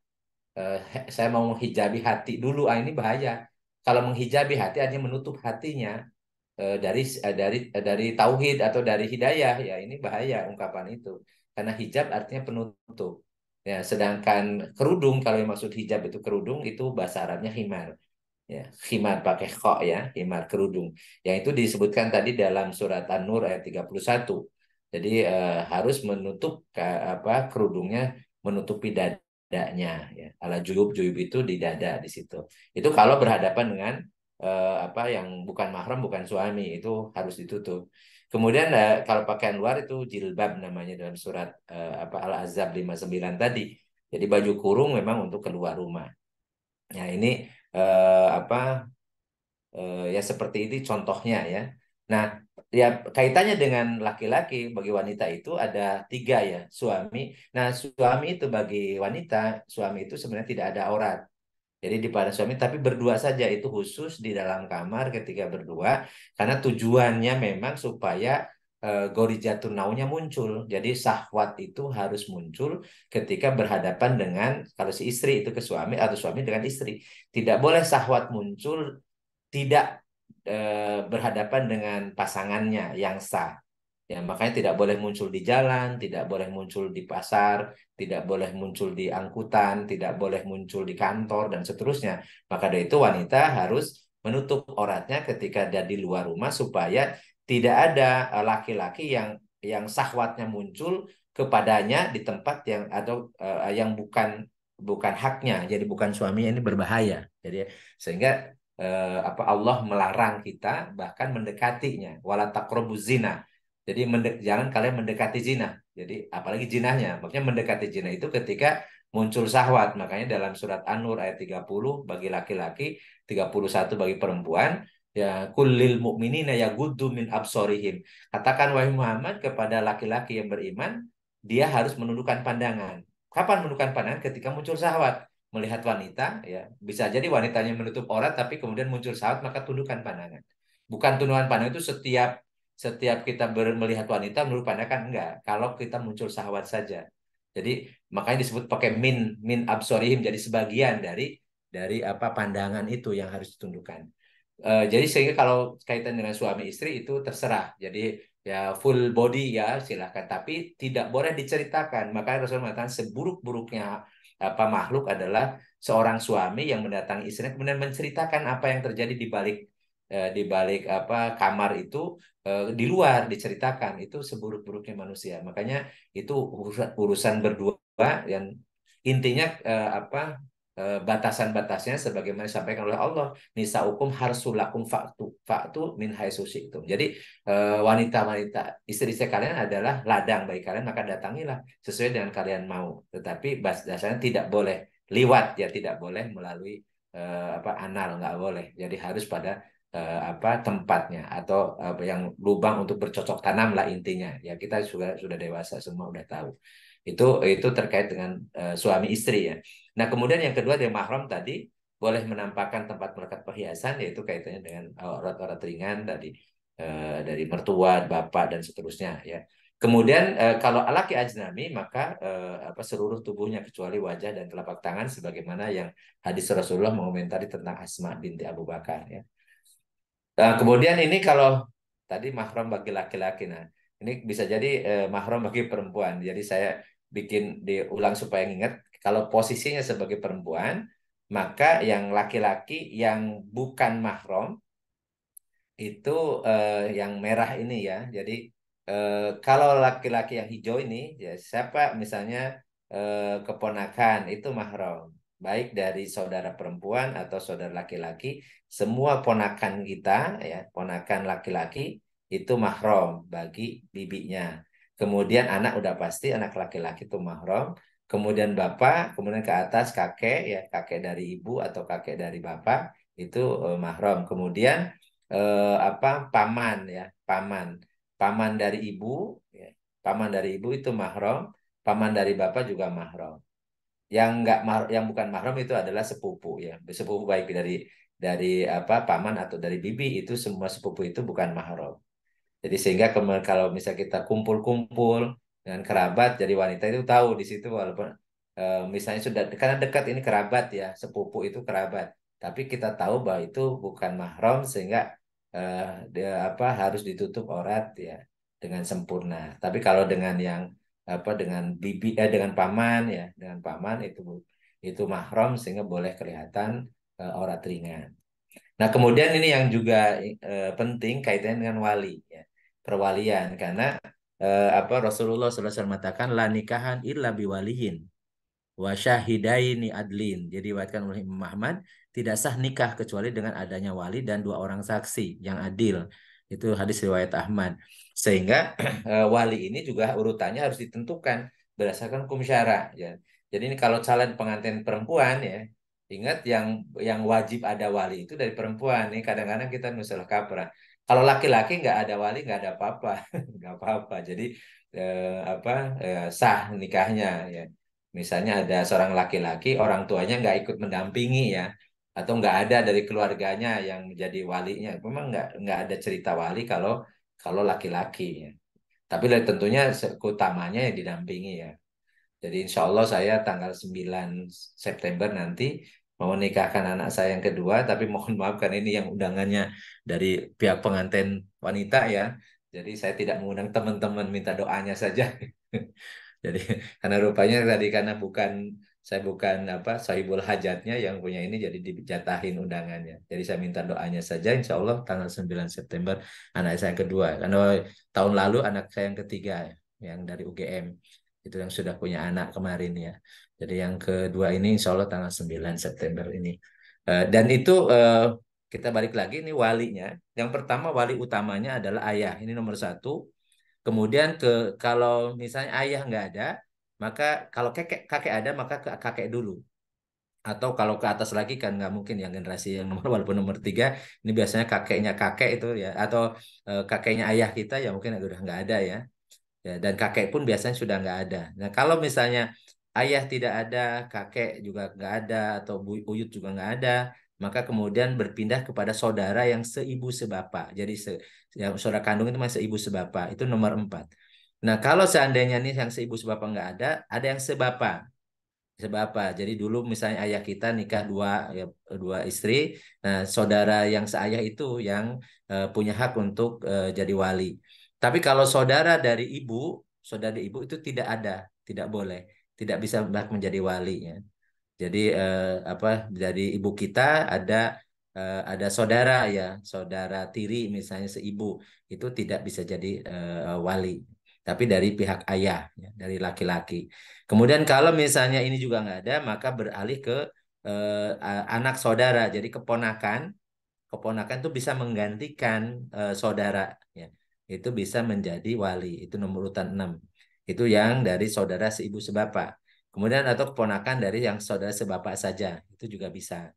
C: eh, saya mau menghijabi hati dulu, ini bahaya. Kalau menghijabi hati artinya menutup hatinya dari tauhid atau dari hidayah, ya ini bahaya ungkapan itu. Karena hijab artinya penutup. Ya, sedangkan kerudung kalau yang maksud hijab itu kerudung itu bahasa Arabnya himar. Ya, khimar pakai kho ya, himar kerudung. Yang itu disebutkan tadi dalam surat An-Nur ayat 31. Jadi harus menutup apa kerudungnya menutupi dadanya ya. Ala juyub itu di dada di situ. Itu kalau berhadapan dengan apa yang bukan mahram, bukan suami itu harus ditutup. Kemudian kalau pakaian luar itu jilbab namanya dalam surat apa Al-Ahzab 59 tadi. Jadi baju kurung memang untuk keluar rumah. Nah, ini apa ya seperti ini contohnya ya. Nah, ya kaitannya dengan laki-laki bagi wanita itu ada tiga ya suami. Nah, suami itu bagi wanita, suami itu sebenarnya tidak ada aurat. Jadi di pada suami tapi berdua saja itu khusus di dalam kamar ketika berdua karena tujuannya memang supaya gorijatun naunya muncul. Jadi syahwat itu harus muncul ketika berhadapan dengan kalau si istri itu ke suami atau suami dengan istri. Tidak boleh syahwat muncul tidak berhadapan dengan pasangannya yang sah. Ya, makanya tidak boleh muncul di jalan, tidak boleh muncul di pasar, tidak boleh muncul di angkutan, tidak boleh muncul di kantor, dan seterusnya. Maka dari itu wanita harus menutup auratnya ketika ada di luar rumah supaya tidak ada laki-laki yang syahwatnya muncul kepadanya di tempat yang atau yang bukan haknya, jadi bukan suaminya, ini berbahaya. Jadi sehingga Allah melarang kita bahkan mendekatinya, wala taqrabuz zina. Jadi jangan kalian mendekati zina. Jadi apalagi zinahnya, makanya mendekati zina itu ketika muncul syahwat. Makanya dalam surat An-Nur ayat 30 bagi laki-laki, 31 bagi perempuan, ya kullil mu'minina yaghuddu min absorihim. Katakan wahai Muhammad kepada laki-laki yang beriman, dia harus menundukkan pandangan. Kapan menundukkan pandangan? Ketika muncul syahwat. Melihat wanita, ya bisa jadi wanitanya menutup aurat, tapi kemudian muncul syahwat, maka tundukkan pandangan. Bukan tundukan pandangan itu setiap kita melihat wanita menunduk pandangan, enggak. Kalau kita muncul syahwat saja. Jadi makanya disebut pakai min absorihim, jadi sebagian dari apa pandangan itu yang harus ditundukkan. Jadi sehingga kalau kaitan dengan suami istri itu terserah. Jadi ya full body ya silahkan, tapi tidak boleh diceritakan. Makanya Rasul mengatakan seburuk-buruknya apa makhluk adalah seorang suami yang mendatangi istrinya kemudian menceritakan apa yang terjadi di balik apa kamar itu, di luar diceritakan, itu seburuk-buruknya manusia. Makanya itu urusan berdua, yang intinya batasan-batasnya sebagaimana disampaikan oleh Allah, nisaukum harsulakum fa'tu min haitsu syi'tum. Jadi wanita-wanita istri-istri kalian adalah ladang bagi kalian, maka datangilah sesuai dengan kalian mau. Tetapi dasarnya tidak boleh liwat, ya tidak boleh melalui anal, nggak boleh. Jadi harus pada tempatnya atau yang lubang untuk bercocok tanam lah intinya. Ya kita sudah dewasa semua udah tahu. Itu terkait dengan suami istri ya. Nah, kemudian yang kedua dari mahram tadi boleh menampakkan tempat melekat perhiasan, yaitu kaitannya dengan aurat-aurat ringan dari mertua, bapak dan seterusnya ya. Kemudian kalau laki ajnami maka seluruh tubuhnya kecuali wajah dan telapak tangan, sebagaimana yang hadis Rasulullah mengomentari tentang Asma binti Abu Bakar ya. Nah, kemudian ini kalau tadi mahram bagi laki-laki, nah ini bisa jadi mahram bagi perempuan. Jadi saya bikin diulang supaya ingat, kalau posisinya sebagai perempuan, maka yang laki-laki yang bukan mahram itu yang merah ini ya. Jadi kalau laki-laki yang hijau ini, ya siapa misalnya keponakan itu mahram, baik dari saudara perempuan atau saudara laki-laki, semua ponakan kita ya, ponakan laki-laki itu mahram bagi bibinya. Kemudian anak udah pasti anak laki-laki itu mahram. Kemudian bapak, kemudian ke atas kakek ya, kakek dari ibu atau kakek dari bapak itu mahram. Kemudian paman ya, paman dari ibu ya, paman dari ibu itu mahram, paman dari bapak juga mahram. Yang bukan mahram itu adalah sepupu ya, sepupu baik dari paman atau dari bibi, itu semua sepupu itu bukan mahram. Jadi sehingga kalau misalnya kita kumpul-kumpul dengan kerabat, jadi wanita itu tahu di situ, walaupun misalnya sudah karena dekat ini kerabat ya, sepupu itu kerabat, tapi kita tahu bahwa itu bukan mahram, sehingga harus ditutup aurat ya dengan sempurna. Tapi kalau dengan yang dengan bibi dengan paman ya, dengan paman itu mahram, sehingga boleh kelihatan aurat ringan. Nah, kemudian ini yang juga penting kaitannya dengan wali ya. Perwalian, karena Rasulullah SAW mengatakan la nikahan illa biwaliyin wa syahidaini adlin. Jadi diriwayatkan oleh Imam Ahmad, tidak sah nikah kecuali dengan adanya wali dan 2 orang saksi yang adil. Itu hadis riwayat Ahmad. Sehingga wali ini juga urutannya harus ditentukan berdasarkan hukum syara ya. Jadi ini kalau calon pengantin perempuan ya, ingat yang wajib ada wali itu dari perempuan. Ini kadang-kadang kita salah kaprah. Kalau laki-laki nggak ada wali nggak ada apa-apa, nggak apa-apa. Jadi sah nikahnya ya. Misalnya ada seorang laki-laki, orang tuanya nggak ikut mendampingi ya, atau nggak ada dari keluarganya yang menjadi walinya. Memang nggak ada cerita wali kalau laki-laki ya. Tapi tentunya utamanya yang didampingi ya. Jadi insya Allah saya tanggal 9 September nanti mau menikahkan anak saya yang kedua, tapi mohon maaf karena ini yang undangannya dari pihak pengantin wanita ya. Jadi saya tidak mengundang teman-teman, minta doanya saja. Jadi karena rupanya tadi karena saya bukan sahibul hajatnya yang punya ini, jadi dijatahin undangannya. Jadi saya minta doanya saja, insya Allah tanggal 9 September anak saya yang kedua. Karena tahun lalu anak saya yang ketiga yang dari UGM. Itu yang sudah punya anak kemarin ya. Jadi yang kedua ini insya Allah tanggal 9 September ini. Dan itu kita balik lagi nih walinya. Yang pertama wali utamanya adalah ayah. Ini nomor satu. Kemudian kalau misalnya ayah nggak ada, maka kalau kakek ada maka ke kakek dulu. Atau kalau ke atas lagi kan nggak mungkin yang generasi yang nomor walaupun nomor tiga ini biasanya kakeknya kakek itu ya atau kakeknya ayah kita ya mungkin udah nggak ada ya. Ya, dan kakek pun biasanya sudah nggak ada. Nah, kalau misalnya ayah tidak ada, kakek juga nggak ada, atau buyut juga nggak ada, maka kemudian berpindah kepada saudara yang seibu sebapak. Jadi yang saudara kandung itu masih seibu sebapak. Itu nomor 4. Nah, kalau seandainya nih yang seibu sebapak nggak ada yang sebapak. Sebapak. Jadi dulu misalnya ayah kita nikah dua istri, nah saudara yang seayah itu yang punya hak untuk jadi wali. Tapi kalau saudara ibu itu tidak ada, tidak boleh, tidak bisa berhak menjadi wali ya. Jadi apa dari ibu kita ada saudara ya, saudara tiri misalnya seibu itu tidak bisa jadi wali. Tapi dari pihak ayah ya, dari laki-laki. Kemudian kalau misalnya ini juga nggak ada, maka beralih ke anak saudara. Jadi keponakan itu bisa menggantikan saudara ya. Itu bisa menjadi wali. Itu nomor urutan 6. Itu yang dari saudara seibu sebapak. Kemudian atau keponakan dari yang saudara sebapak saja, itu juga bisa.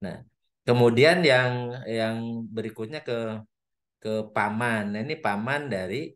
C: Nah, kemudian yang berikutnya ke paman. Nah, ini paman dari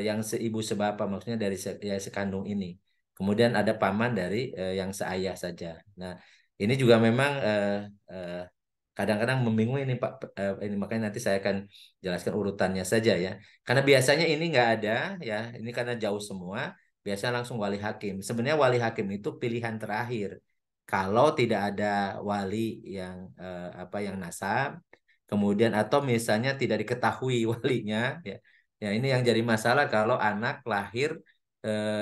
C: yang seibu sebapak, maksudnya dari ya, sekandung ini. Kemudian ada paman dari yang seayah saja. Nah, ini juga memang eh, kadang-kadang membingungkan ini Pak. Ini makanya nanti saya akan jelaskan urutannya saja ya. Karena biasanya ini nggak ada ya. Ini karena jauh semua. Biasanya langsung wali hakim. Sebenarnya wali hakim itu pilihan terakhir. Kalau tidak ada wali yang yang nasab, kemudian atau misalnya tidak diketahui walinya, ya. Ya ini yang jadi masalah kalau anak lahir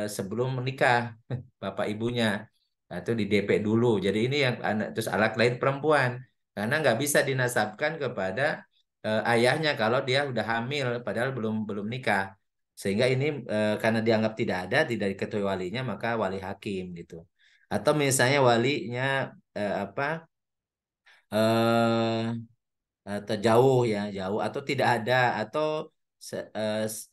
C: sebelum menikah bapak ibunya. Nah, itu di DP dulu. Jadi ini yang anak terus anak lain perempuan karena nggak bisa dinasabkan kepada ayahnya kalau dia udah hamil padahal belum belum nikah. Sehingga ini karena dianggap tidak ada, tidak diketahui walinya maka wali hakim gitu. Atau misalnya walinya apa atau jauh ya jauh atau tidak ada atau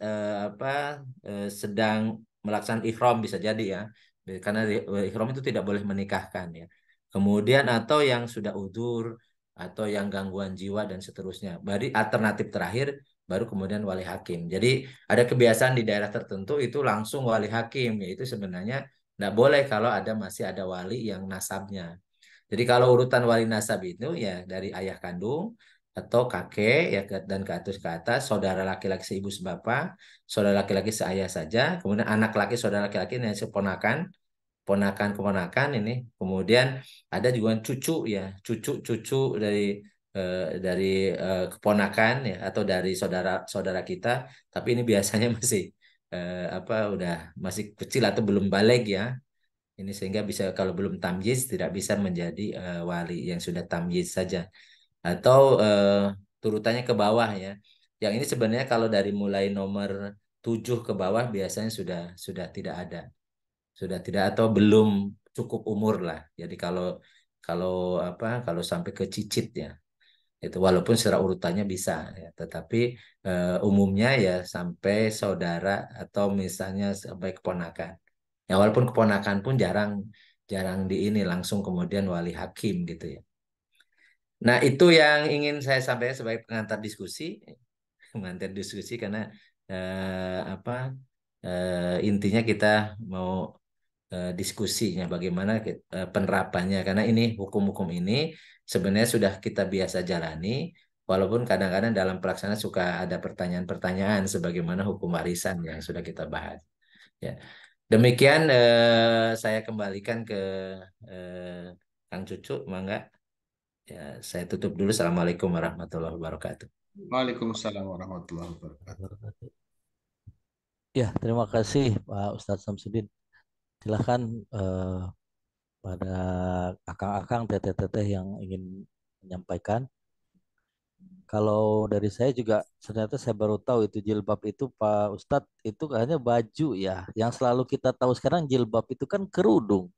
C: apa sedang melaksanakan ihram bisa jadi ya karena ihram itu tidak boleh menikahkan ya kemudian atau yang sudah udzur atau yang gangguan jiwa dan seterusnya baru alternatif terakhir baru kemudian wali hakim jadi ada kebiasaan di daerah tertentu itu langsung wali hakim yaitu sebenarnya tidak boleh kalau masih ada wali yang nasabnya jadi kalau urutan wali nasab itu ya dari ayah kandung atau kakek ya dan ke atas saudara laki-laki seibu sebapak, saudara laki-laki seayah saja, kemudian anak laki saudara laki-laki yang seponakan, ponakan-keponakan ini, kemudian ada juga cucu ya, cucu-cucu dari keponakan ya atau dari saudara-saudara kita, tapi ini biasanya masih udah masih kecil atau belum balik ya. Ini sehingga bisa kalau belum tamyiz tidak bisa menjadi wali yang sudah tamyiz saja atau turutannya ke bawah ya. Yang ini sebenarnya kalau dari mulai nomor 7 ke bawah biasanya sudah tidak ada. Sudah tidak atau belum cukup umur lah. Jadi kalau kalau kalau sampai ke cicit ya. Itu walaupun secara urutannya bisa ya, tetapi umumnya ya sampai saudara atau misalnya sampai keponakan. Ya walaupun keponakan pun jarang jarang di ini langsung kemudian wali hakim gitu ya. Nah, itu yang ingin saya sampaikan sebagai pengantar diskusi, pengantar diskusi karena eh, apa intinya kita mau diskusinya bagaimana penerapannya karena ini hukum-hukum ini sebenarnya sudah kita biasa jalani, walaupun kadang-kadang dalam pelaksanaan suka ada pertanyaan-pertanyaan sebagaimana hukum warisan yang sudah kita bahas. Ya, demikian saya kembalikan ke Kang Cucu, mangga. Ya, saya tutup dulu. Assalamualaikum warahmatullahi wabarakatuh.
A: Waalaikumsalam warahmatullahi wabarakatuh.
B: Ya, terima kasih Pak Ustadz Samsudin. Silahkan pada akang-akang teteh-teteh yang ingin menyampaikan. Kalau dari saya juga ternyata saya baru tahu itu jilbab itu Pak Ustadz itu kayaknya baju ya. Yang selalu kita tahu sekarang jilbab itu kan kerudung.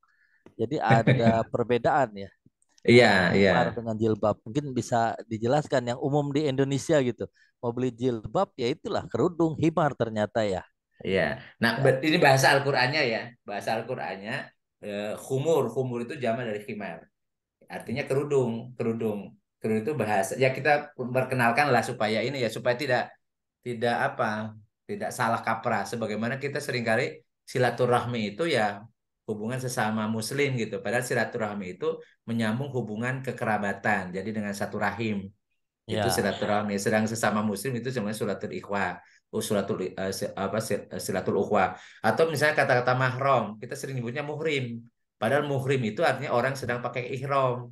B: Jadi ada perbedaan ya
C: Iya,
B: antara
C: iya,
B: khimar dengan jilbab. Mungkin bisa dijelaskan yang umum di Indonesia gitu. Mau beli jilbab ya itulah kerudung khimar ternyata ya.
C: iya. Nah,
B: Ya,
C: ini bahasa Al-Qur'annya ya. Bahasa Al-Qur'annya khumur, khumur itu jamak dari khimar. Artinya kerudung, kerudung. Kerudung itu bahasa. Ya kita perkenalkan lah supaya ini ya, supaya tidak apa, tidak salah kaprah. Sebagaimana kita seringkali silaturahmi itu ya hubungan sesama muslim gitu. Padahal silaturahmi itu menyambung hubungan kekerabatan. Jadi dengan satu rahim. Itu
B: ya,
C: silaturahmi. Sedang sesama muslim itu sebenarnya suratul ikhwah. Silatul ukhwah. Atau misalnya kata-kata mahram, kita sering nyebutnya muhrim. Padahal muhrim itu artinya orang sedang pakai ihram.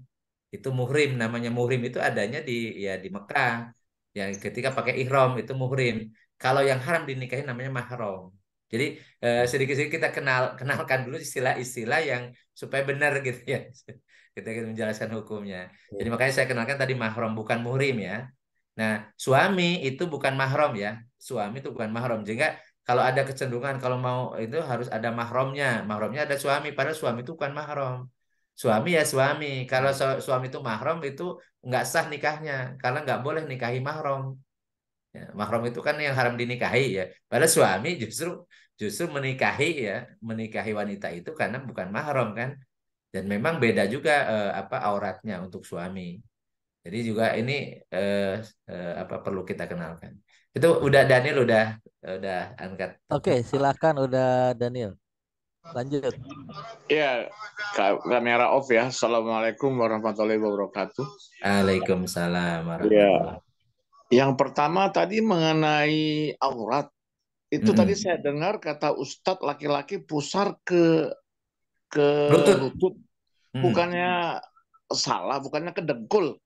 C: Itu muhrim, namanya muhrim itu adanya di ya di Mekah. Yang ketika pakai ihram itu muhrim. Kalau yang haram dinikahi namanya mahram. Jadi sedikit-sedikit kita kenalkan dulu istilah-istilah yang supaya benar gitu ya. Kita menjelaskan hukumnya. Jadi makanya saya kenalkan tadi mahram bukan muhrim ya. Nah, suami itu bukan mahram ya. Suami itu bukan mahram. Sehingga kalau ada kecenderungan kalau mau itu harus ada mahramnya. Mahramnya ada suami, padahal suami itu bukan mahram. Suami ya suami. Kalau suami itu mahram itu nggak sah nikahnya karena nggak boleh nikahi mahram. Ya, mahram itu kan yang haram dinikahi ya. Padahal suami justru justru menikahi wanita itu karena bukan mahram kan. Dan memang beda juga apa auratnya untuk suami. Jadi juga ini eh, apa perlu kita kenalkan. Itu udah Daniel udah angkat
B: oke,
C: topik.
B: silakan udah Daniel. Lanjut.
D: Ya, kamera off ya. Assalamualaikum warahmatullahi wabarakatuh.
C: Waalaikumsalam
D: Ya,
C: warahmatullahi.
D: yang pertama tadi mengenai aurat. Itu tadi
C: Mm-mm.
D: saya dengar kata Ustadz laki-laki pusar ke
C: Lutut.
D: lutut.
C: Mm.
D: Bukannya salah, bukannya ke dengkul.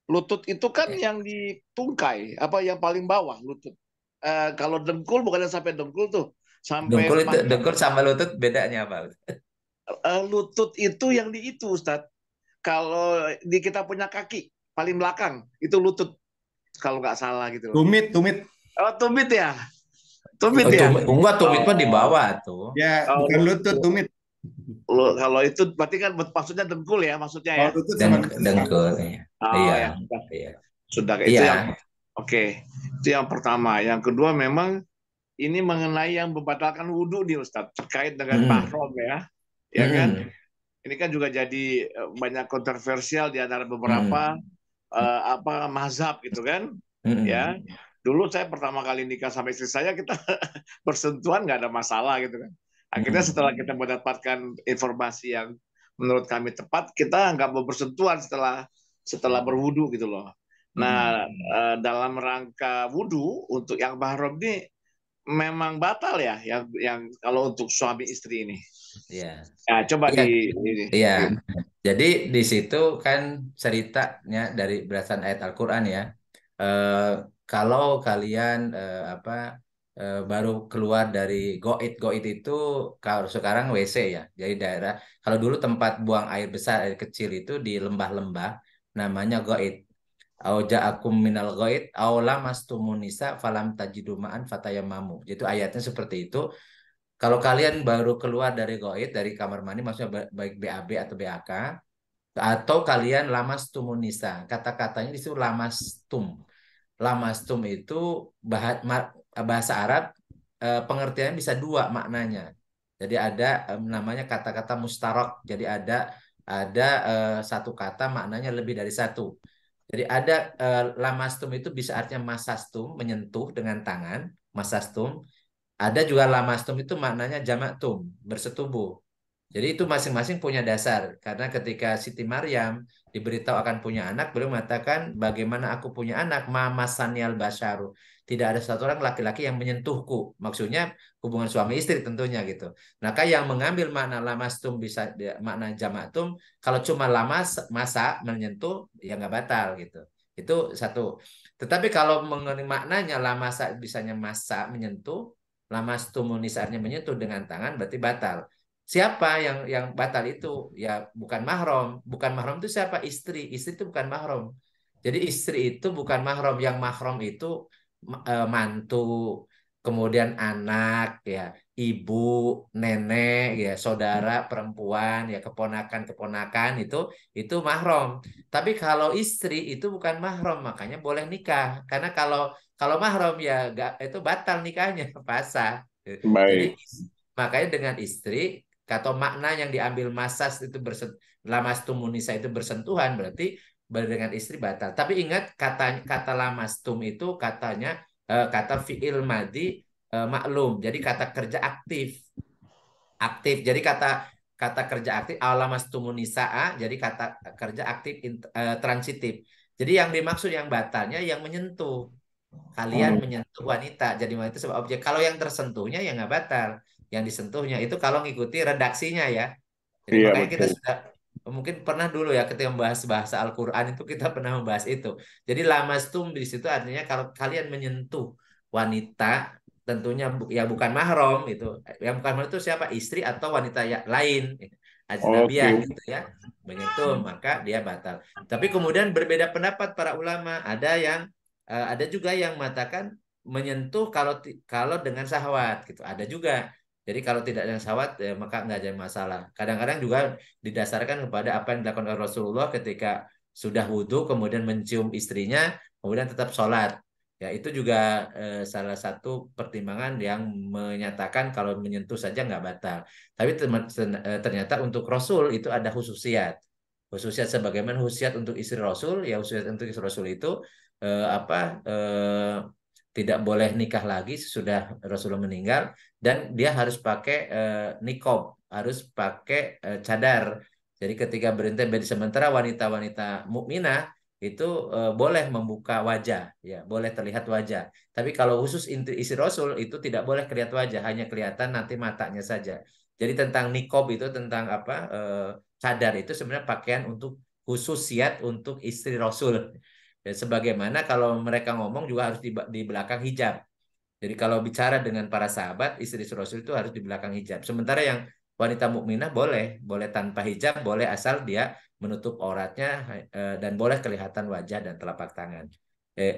D: Lutut itu kan
C: Eh,
D: yang di tungkai, apa yang paling bawah lutut. Kalau dengkul bukannya sampai dengkul tuh, sampai pangkal.
C: Dengkul sama lutut bedanya apa?
D: Lutut itu yang di itu Ustadz. Kalau di kita punya kaki paling belakang itu lutut kalau nggak salah gitu loh.
A: Tumit, tumit.
D: Oh, tumit ya, tumit
C: Oh,
D: ya.
C: enggak tumit mah di
D: Oh,
C: bawah tuh.
A: Ya, bukan lutut, tumit.
D: kalau itu berarti kan maksudnya dengkul ya, maksudnya ya.
A: Kalau lutut sama dengan sapi.
C: Dengkul iya.
D: Oh
C: Iya.
D: ya,
C: Iya.
D: sudah itu yang
C: Iya.
D: oke. Itu yang pertama. Yang kedua memang ini mengenai yang membatalkan wudhu nih Ustadz terkait dengan
C: Mm-mm.
D: mahram ya, ya kan?
C: Mm-mm.
D: Ini kan juga jadi banyak kontroversial di antara beberapa
C: Mm-mm.
D: apa mazhab gitu kan,
C: Mm-mm.
D: ya. Dulu saya pertama kali nikah sama istri saya kita bersentuhan nggak ada masalah gitu kan. Akhirnya
C: Mm-mm.
D: setelah kita mendapatkan informasi yang menurut kami tepat, kita nggak mau bersentuhan setelah setelah berwudu gitu loh.
C: Mm-mm.
D: Nah, dalam rangka wudu untuk yang mahram ini memang batal ya, yang kalau untuk suami istri ini.
C: Iya.
D: Ya, coba
C: Iya. Iya.
D: di-
C: Jadi di situ kan ceritanya dari berdasarkan ayat Al-Qur'an ya. Eh, Kalau kalian apa baru keluar dari goit, goit itu kalau sekarang WC ya. Jadi daerah kalau dulu tempat buang air besar, air kecil itu di lembah-lembah namanya goit. Au ja'akum minal goit au lamastumun nisa falam tajidu ma'an fatayamamu. Jadi ayatnya seperti itu. Kalau kalian baru keluar dari goit, dari kamar mandi, maksudnya baik BAB atau BAK, atau kalian lamastum nisa. Kata-katanya itu lamastum. Lamastum itu bahasa Arab, pengertiannya bisa dua maknanya. Jadi ada namanya kata-kata mustarok. Jadi ada satu kata maknanya lebih dari satu. Jadi ada lamastum itu bisa artinya masastum, menyentuh dengan tangan, masastum. Ada juga lamastum itu maknanya jamaktum, bersetubuh. Jadi itu masing-masing punya dasar. Karena ketika Siti Maryam diberitahu akan punya anak, beliau mengatakan, bagaimana aku punya anak, mama sanial basyaru. Tidak ada satu orang laki-laki yang menyentuhku. Maksudnya hubungan suami istri tentunya gitu. Maka yang mengambil makna lamastum bisa makna jamatum, kalau cuma lamas, masa, menyentuh, ya nggak batal gitu. Itu satu. Tetapi kalau mengenai maknanya lamasa bisanya masa, menyentuh, lamastum artinya menyentuh dengan tangan, berarti batal. Siapa yang batal itu? Ya bukan mahram. Bukan mahram itu siapa? Istri. Istri itu bukan mahram. Jadi istri itu bukan mahram. Yang mahram itu mantu, kemudian anak, ya, ibu, nenek, ya, saudara perempuan, ya, keponakan-keponakan itu mahram. Tapi kalau istri itu bukan mahram, makanya boleh nikah. Karena kalau mahram ya itu batal nikahnya, pasah. Jadi
E: Baik.
C: makanya dengan istri atau makna yang diambil masas itu lamastum munisa itu bersentuhan berarti dengan istri batal. Tapi ingat kata lamastum itu katanya kata fiil madi maklum. Jadi kata kerja aktif. Aktif. Jadi kata kata kerja aktif alamastum nisaa jadi kata kerja aktif transitif. Jadi yang dimaksud yang batalnya yang menyentuh. Kalian
E: Hmm.
C: menyentuh wanita. Jadi wanita sebagai objek. Kalau yang tersentuhnya ya nggak batal. Yang disentuhnya itu kalau ngikuti redaksinya ya. Jadi
E: Iya
C: makanya kita
E: betul.
C: sudah mungkin pernah dulu ya ketika membahas bahasa Al-Quran itu kita pernah membahas itu. Jadi lamastum di situ artinya kalau kalian menyentuh wanita tentunya ya bukan mahram itu. Yang bukan mahram itu siapa? Istri atau wanita lain. Ajnabiyah
E: Oke.
C: gitu ya. Menyentuh maka dia batal. Tapi kemudian berbeda pendapat para ulama. Ada juga yang mengatakan menyentuh kalau dengan syahwat gitu. Ada juga. Jadi kalau tidak ada syahwat ya, maka nggak ada masalah. Kadang-kadang juga didasarkan kepada apa yang dilakukan oleh Rasulullah ketika sudah wudhu kemudian mencium istrinya kemudian tetap sholat. Ya itu juga salah satu pertimbangan yang menyatakan kalau menyentuh saja nggak batal. Tapi ternyata untuk Rasul itu ada khususiat. Khususiat sebagaimana khususiat untuk istri Rasul, ya khususiat untuk istri Rasul itu eh, apa eh, tidak boleh nikah lagi sesudah Rasulullah meninggal dan dia harus pakai nikob, harus pakai cadar. Jadi ketika berintip sementara wanita-wanita mukminah itu boleh membuka wajah, ya boleh terlihat wajah. Tapi kalau khusus istri Rasul itu tidak boleh kelihatan wajah, hanya kelihatan nanti matanya saja. Jadi tentang nikob itu tentang apa cadar itu sebenarnya pakaian untuk khususiat untuk istri Rasul. Ya, sebagaimana kalau mereka ngomong juga harus di belakang hijab. Jadi kalau bicara dengan para sahabat, istri Rasul itu harus di belakang hijab. Sementara yang wanita mukminah boleh, boleh tanpa hijab, boleh asal dia menutup auratnya dan boleh kelihatan wajah dan telapak tangan.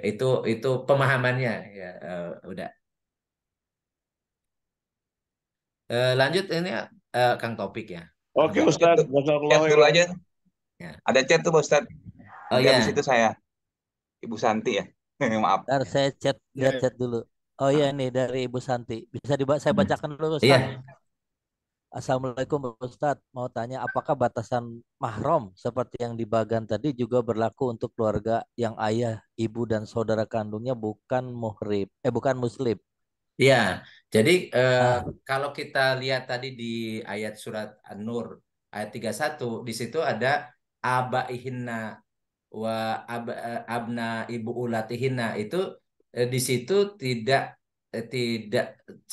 C: Itu pemahamannya ya udah. Lanjut ini Kang Topik ya.
D: Oke
C: Ada.
D: Ustadz,
F: Chat
D: jazakallahu
F: dulu
D: khairan.
F: aja.
C: Ya.
F: Ada chat tuh Pak Ustadz.
C: Oh
F: Nanti habis
C: ya,
F: itu saya. Ibu Santi ya. Maaf.
B: Ntar saya lihat
D: Ya.
B: chat dulu. Oh iya ini dari Ibu Santi. Bisa saya bacakan dulu Ustaz.
C: iya.
B: Assalamualaikum Ustaz. Mau tanya apakah batasan mahram seperti yang di bagian tadi juga berlaku untuk keluarga yang ayah, ibu dan saudara kandungnya bukan muslim.
C: Iya, jadi
B: Ah,
C: kalau kita lihat tadi di ayat surat An-Nur ayat 31 di situ ada abaihinna wa abna ibu ulatihinna itu di situ tidak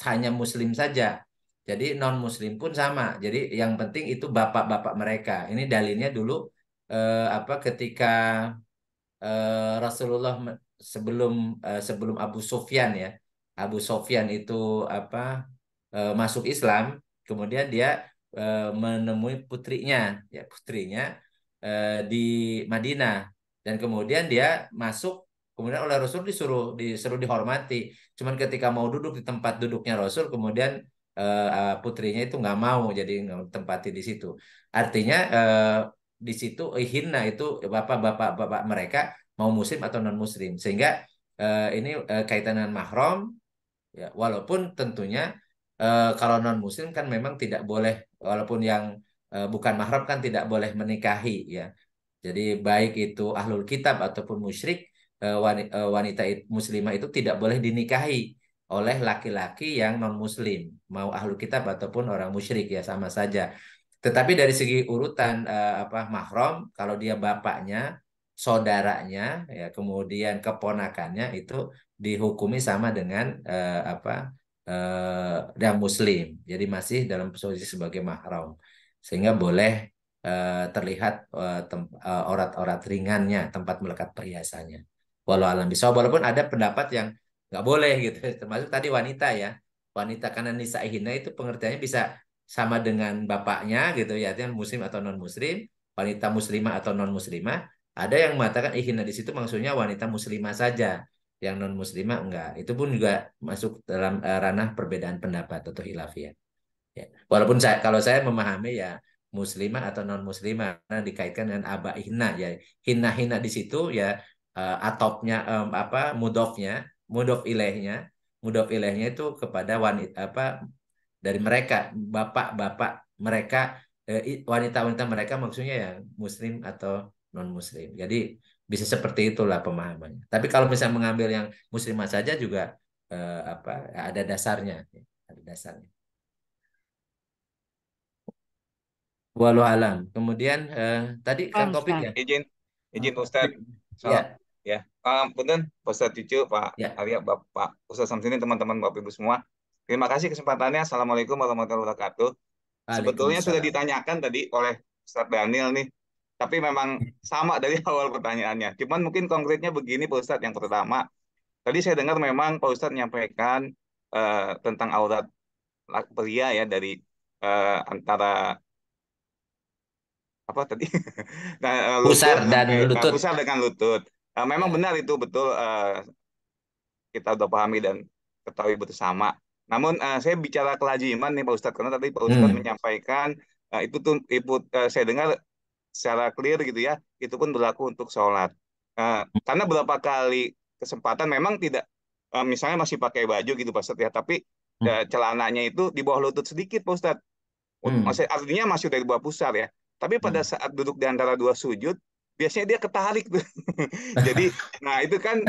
C: hanya muslim saja. Jadi non muslim pun sama. Jadi yang penting itu bapak-bapak mereka. Ini dalilnya dulu apa ketika Rasulullah sebelum Abu Sufyan ya. Abu Sufyan itu apa masuk Islam, kemudian dia menemui putrinya di Madinah dan kemudian dia masuk kemudian oleh Rasul disuruh dihormati. Cuman ketika mau duduk di tempat duduknya Rasul kemudian putrinya itu nggak mau jadi nggak tempati di situ. Artinya di situ hina itu bapak mereka mau muslim atau non muslim sehingga ini kaitan dengan mahram ya walaupun tentunya kalau non muslim kan memang tidak boleh walaupun yang bukan mahram kan tidak boleh menikahi ya jadi baik itu ahlul kitab ataupun musyrik wanita muslimah itu tidak boleh dinikahi oleh laki-laki yang non muslim mau ahlul kitab ataupun orang musyrik ya sama saja tetapi dari segi urutan apa mahram kalau dia bapaknya saudaranya ya kemudian keponakannya itu dihukumi sama dengan apa yang muslim. Jadi masih dalam posisi sebagai mahram. Sehingga boleh terlihat orat-orat ringannya, tempat melekat perhiasannya. Walau alam bisa. Walaupun ada pendapat yang nggak boleh gitu. Termasuk tadi wanita ya. Wanita karena nisa'ihina itu pengertiannya bisa sama dengan bapaknya gitu ya. Artinya muslim atau non muslim. Wanita muslimah atau non muslimah. Ada yang mengatakan hina di situ maksudnya wanita muslimah saja, yang non muslimah enggak. Itu pun juga masuk dalam ranah perbedaan pendapat atau khilafiyah. Ya. Walaupun kalau saya memahami ya muslimah atau non muslimah karena dikaitkan dengan aba hina ya, hina di situ ya atopnya apa mudof ilaihnya itu kepada wanita apa dari mereka bapak-bapak mereka wanita-wanita mereka maksudnya ya muslim atau non muslim. Jadi bisa seperti itulah pemahamannya. Tapi kalau misalnya mengambil yang muslimah saja juga apa ada dasarnya, ada dasarnya. Walau alam. Kemudian tadi Kang Topik
E: Ustaz.
C: ya.
F: Izin, izin Ustadz.
C: Ya,
F: Ya, punten, Pak Ustadz Cucu, Pak
C: ya.
F: Arya, Bapak Ustadz Samsudin, teman-teman Bapak Ibu semua. Terima kasih kesempatannya. Assalamualaikum warahmatullahi wabarakatuh. Sebetulnya sudah
C: Waalaikumsalam.
F: ditanyakan tadi oleh Ustadz Daniel nih, tapi memang sama dari awal pertanyaannya. Cuman mungkin konkretnya begini Pak Ustadz. Yang pertama, tadi saya dengar memang Pak Ustadz menyampaikan tentang aurat pria ya dari antara apa tadi? Nah, lutut
C: Pusar dan
F: sampai
C: lutut.
F: pusar dengan lutut. Memang
C: Ya.
F: benar itu betul, kita udah pahami dan ketahui bersama. Namun saya bicara kelaziman nih Pak Ustadz, karena tadi Pak Ustadz menyampaikan itu tuh saya dengar secara clear gitu ya, itu pun berlaku untuk sholat. Karena beberapa kali kesempatan memang tidak, misalnya masih pakai baju gitu Pak Ustadz ya, tapi celananya itu di bawah lutut sedikit Pak Ustadz. Artinya masih dari bawah pusar ya. Tapi pada saat duduk di antara dua sujud, biasanya dia ketarik tuh. Jadi, nah itu kan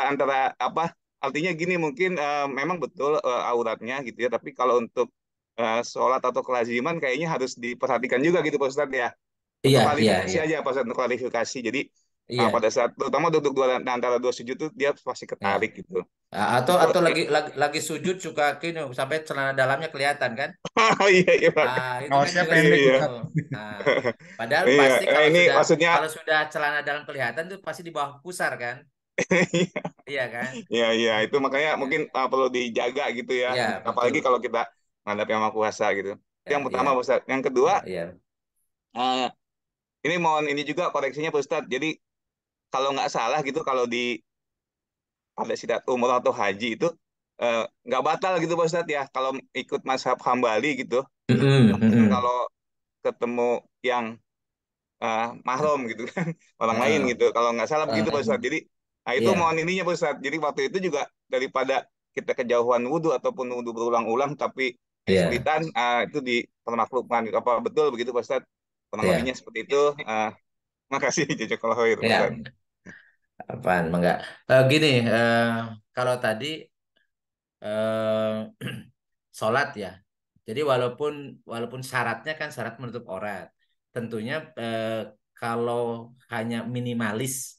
F: antara apa? Artinya gini mungkin memang betul auratnya gitu ya. Tapi kalau untuk sholat atau kelaziman kayaknya harus diperhatikan juga gitu Pak Ustadz ya. Untuk
C: Iya, iya,
F: klarifikasi
C: iya.
F: aja Pak Ustadz, untuk klarifikasi. Jadi
C: Iya.
F: pada saat terutama duduk antara dua sujud tuh dia pasti ketarik gitu.
C: Atau lagi sujud suka kini sampai celana dalamnya kelihatan kan?
F: Iya iya Pak.
C: Itu kan
A: Kaosnya
C: juga
A: pendek,
C: gitu.
F: Iya.
C: Nah, padahal
F: Iya,
C: pasti kalau
F: ini maksudnya
C: kalau sudah celana dalam kelihatan tuh pasti di bawah pusar kan? Iya kan?
F: iya iya itu makanya
C: Ya,
F: mungkin perlu dijaga gitu ya.
C: ya
F: Apalagi
C: betul.
F: kalau kita menghadapi Yang Maha Kuasa gitu. Itu
C: Ya,
F: yang pertama
C: ya,
F: Pak Ustadz. Yang kedua,
C: ya.
F: eh, ini mohon ini juga koreksinya Pak Ustadz. Jadi kalau nggak salah gitu, kalau pada sidat umroh atau haji itu nggak batal gitu Pak Ustadz ya. Kalau ikut mazhab Hambali gitu, kalau ketemu yang mahram gitu kan, orang lain
C: Ah,
F: gitu. Kalau nggak salah begitu Pak Ustadz. Jadi nah itu
C: iya,
F: mohon ininya Pak Ustadz. Jadi waktu itu juga daripada kita kejauhan wudhu ataupun wudhu berulang-ulang tapi
C: iya,
F: kesulitan, itu dipermaklumkan. Apa betul begitu Pak Ustadz? Kurang
C: iya,
F: lebihnya seperti itu. Makasih Jazakallahu khair Pak
C: iya.
F: Ustadz.
C: Apaan? Enggak. Gini, kalau tadi eh, sholat ya. Jadi walaupun walaupun syaratnya kan syarat menutup aurat, tentunya kalau hanya minimalis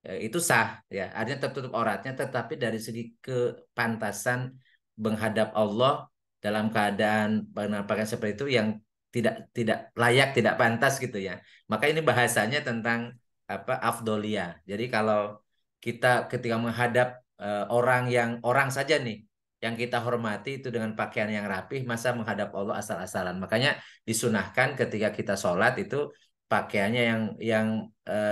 C: itu sah ya, artinya tertutup auratnya, tetapi dari segi kepantasan menghadap Allah dalam keadaan penampakan seperti itu yang tidak tidak layak, tidak pantas gitu ya. Maka ini bahasanya tentang apa afdolia. Jadi kalau kita ketika menghadap orang saja nih yang kita hormati itu dengan pakaian yang rapih, masa menghadap Allah asal-asalan. Makanya disunahkan ketika kita sholat itu pakaiannya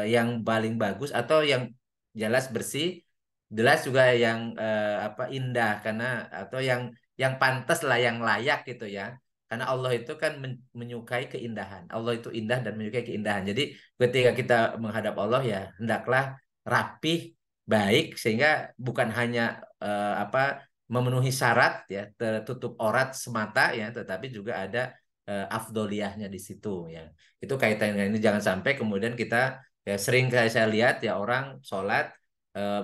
C: yang paling bagus atau yang jelas bersih, jelas juga yang apa indah karena atau yang pantas lah, yang layak gitu ya. Karena Allah itu kan menyukai keindahan. Allah itu indah dan menyukai keindahan. Jadi ketika kita menghadap Allah ya hendaklah rapih, baik sehingga bukan hanya apa memenuhi syarat ya tertutup aurat semata ya, tetapi juga ada afdoliyahnya di situ ya. Itu kaitan dengan ini, jangan sampai kemudian kita ya sering kayak saya lihat ya orang sholat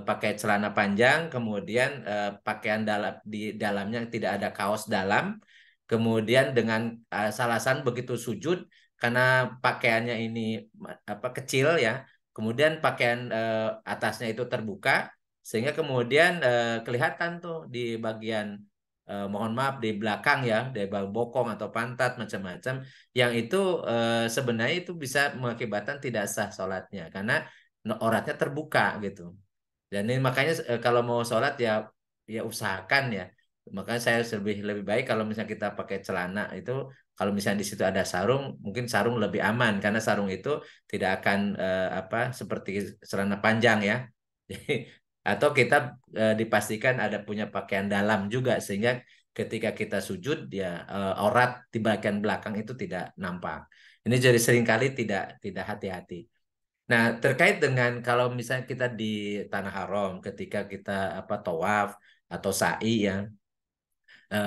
C: pakai celana panjang, kemudian pakaian dalam di dalamnya tidak ada kaos dalam, kemudian dengan alasan begitu sujud karena pakaiannya ini apa kecil ya, kemudian pakaian atasnya itu terbuka sehingga kemudian kelihatan tuh di bagian mohon maaf di belakang ya, di bokong atau pantat macam-macam, yang itu sebenarnya itu bisa mengakibatkan tidak sah sholatnya karena auratnya terbuka gitu. Dan ini makanya kalau mau sholat ya ya usahakan ya. Makanya saya lebih lebih baik kalau misalnya kita pakai celana itu Kalau misalnya di situ ada sarung, mungkin sarung lebih aman karena sarung itu tidak akan seperti celana panjang ya. Atau kita dipastikan ada punya pakaian dalam juga sehingga ketika kita sujud ya aurat di bagian belakang itu tidak nampak. Ini jadi seringkali tidak hati-hati. Nah, terkait dengan kalau misalnya kita di Tanah Haram ketika kita tawaf atau sa'i ya,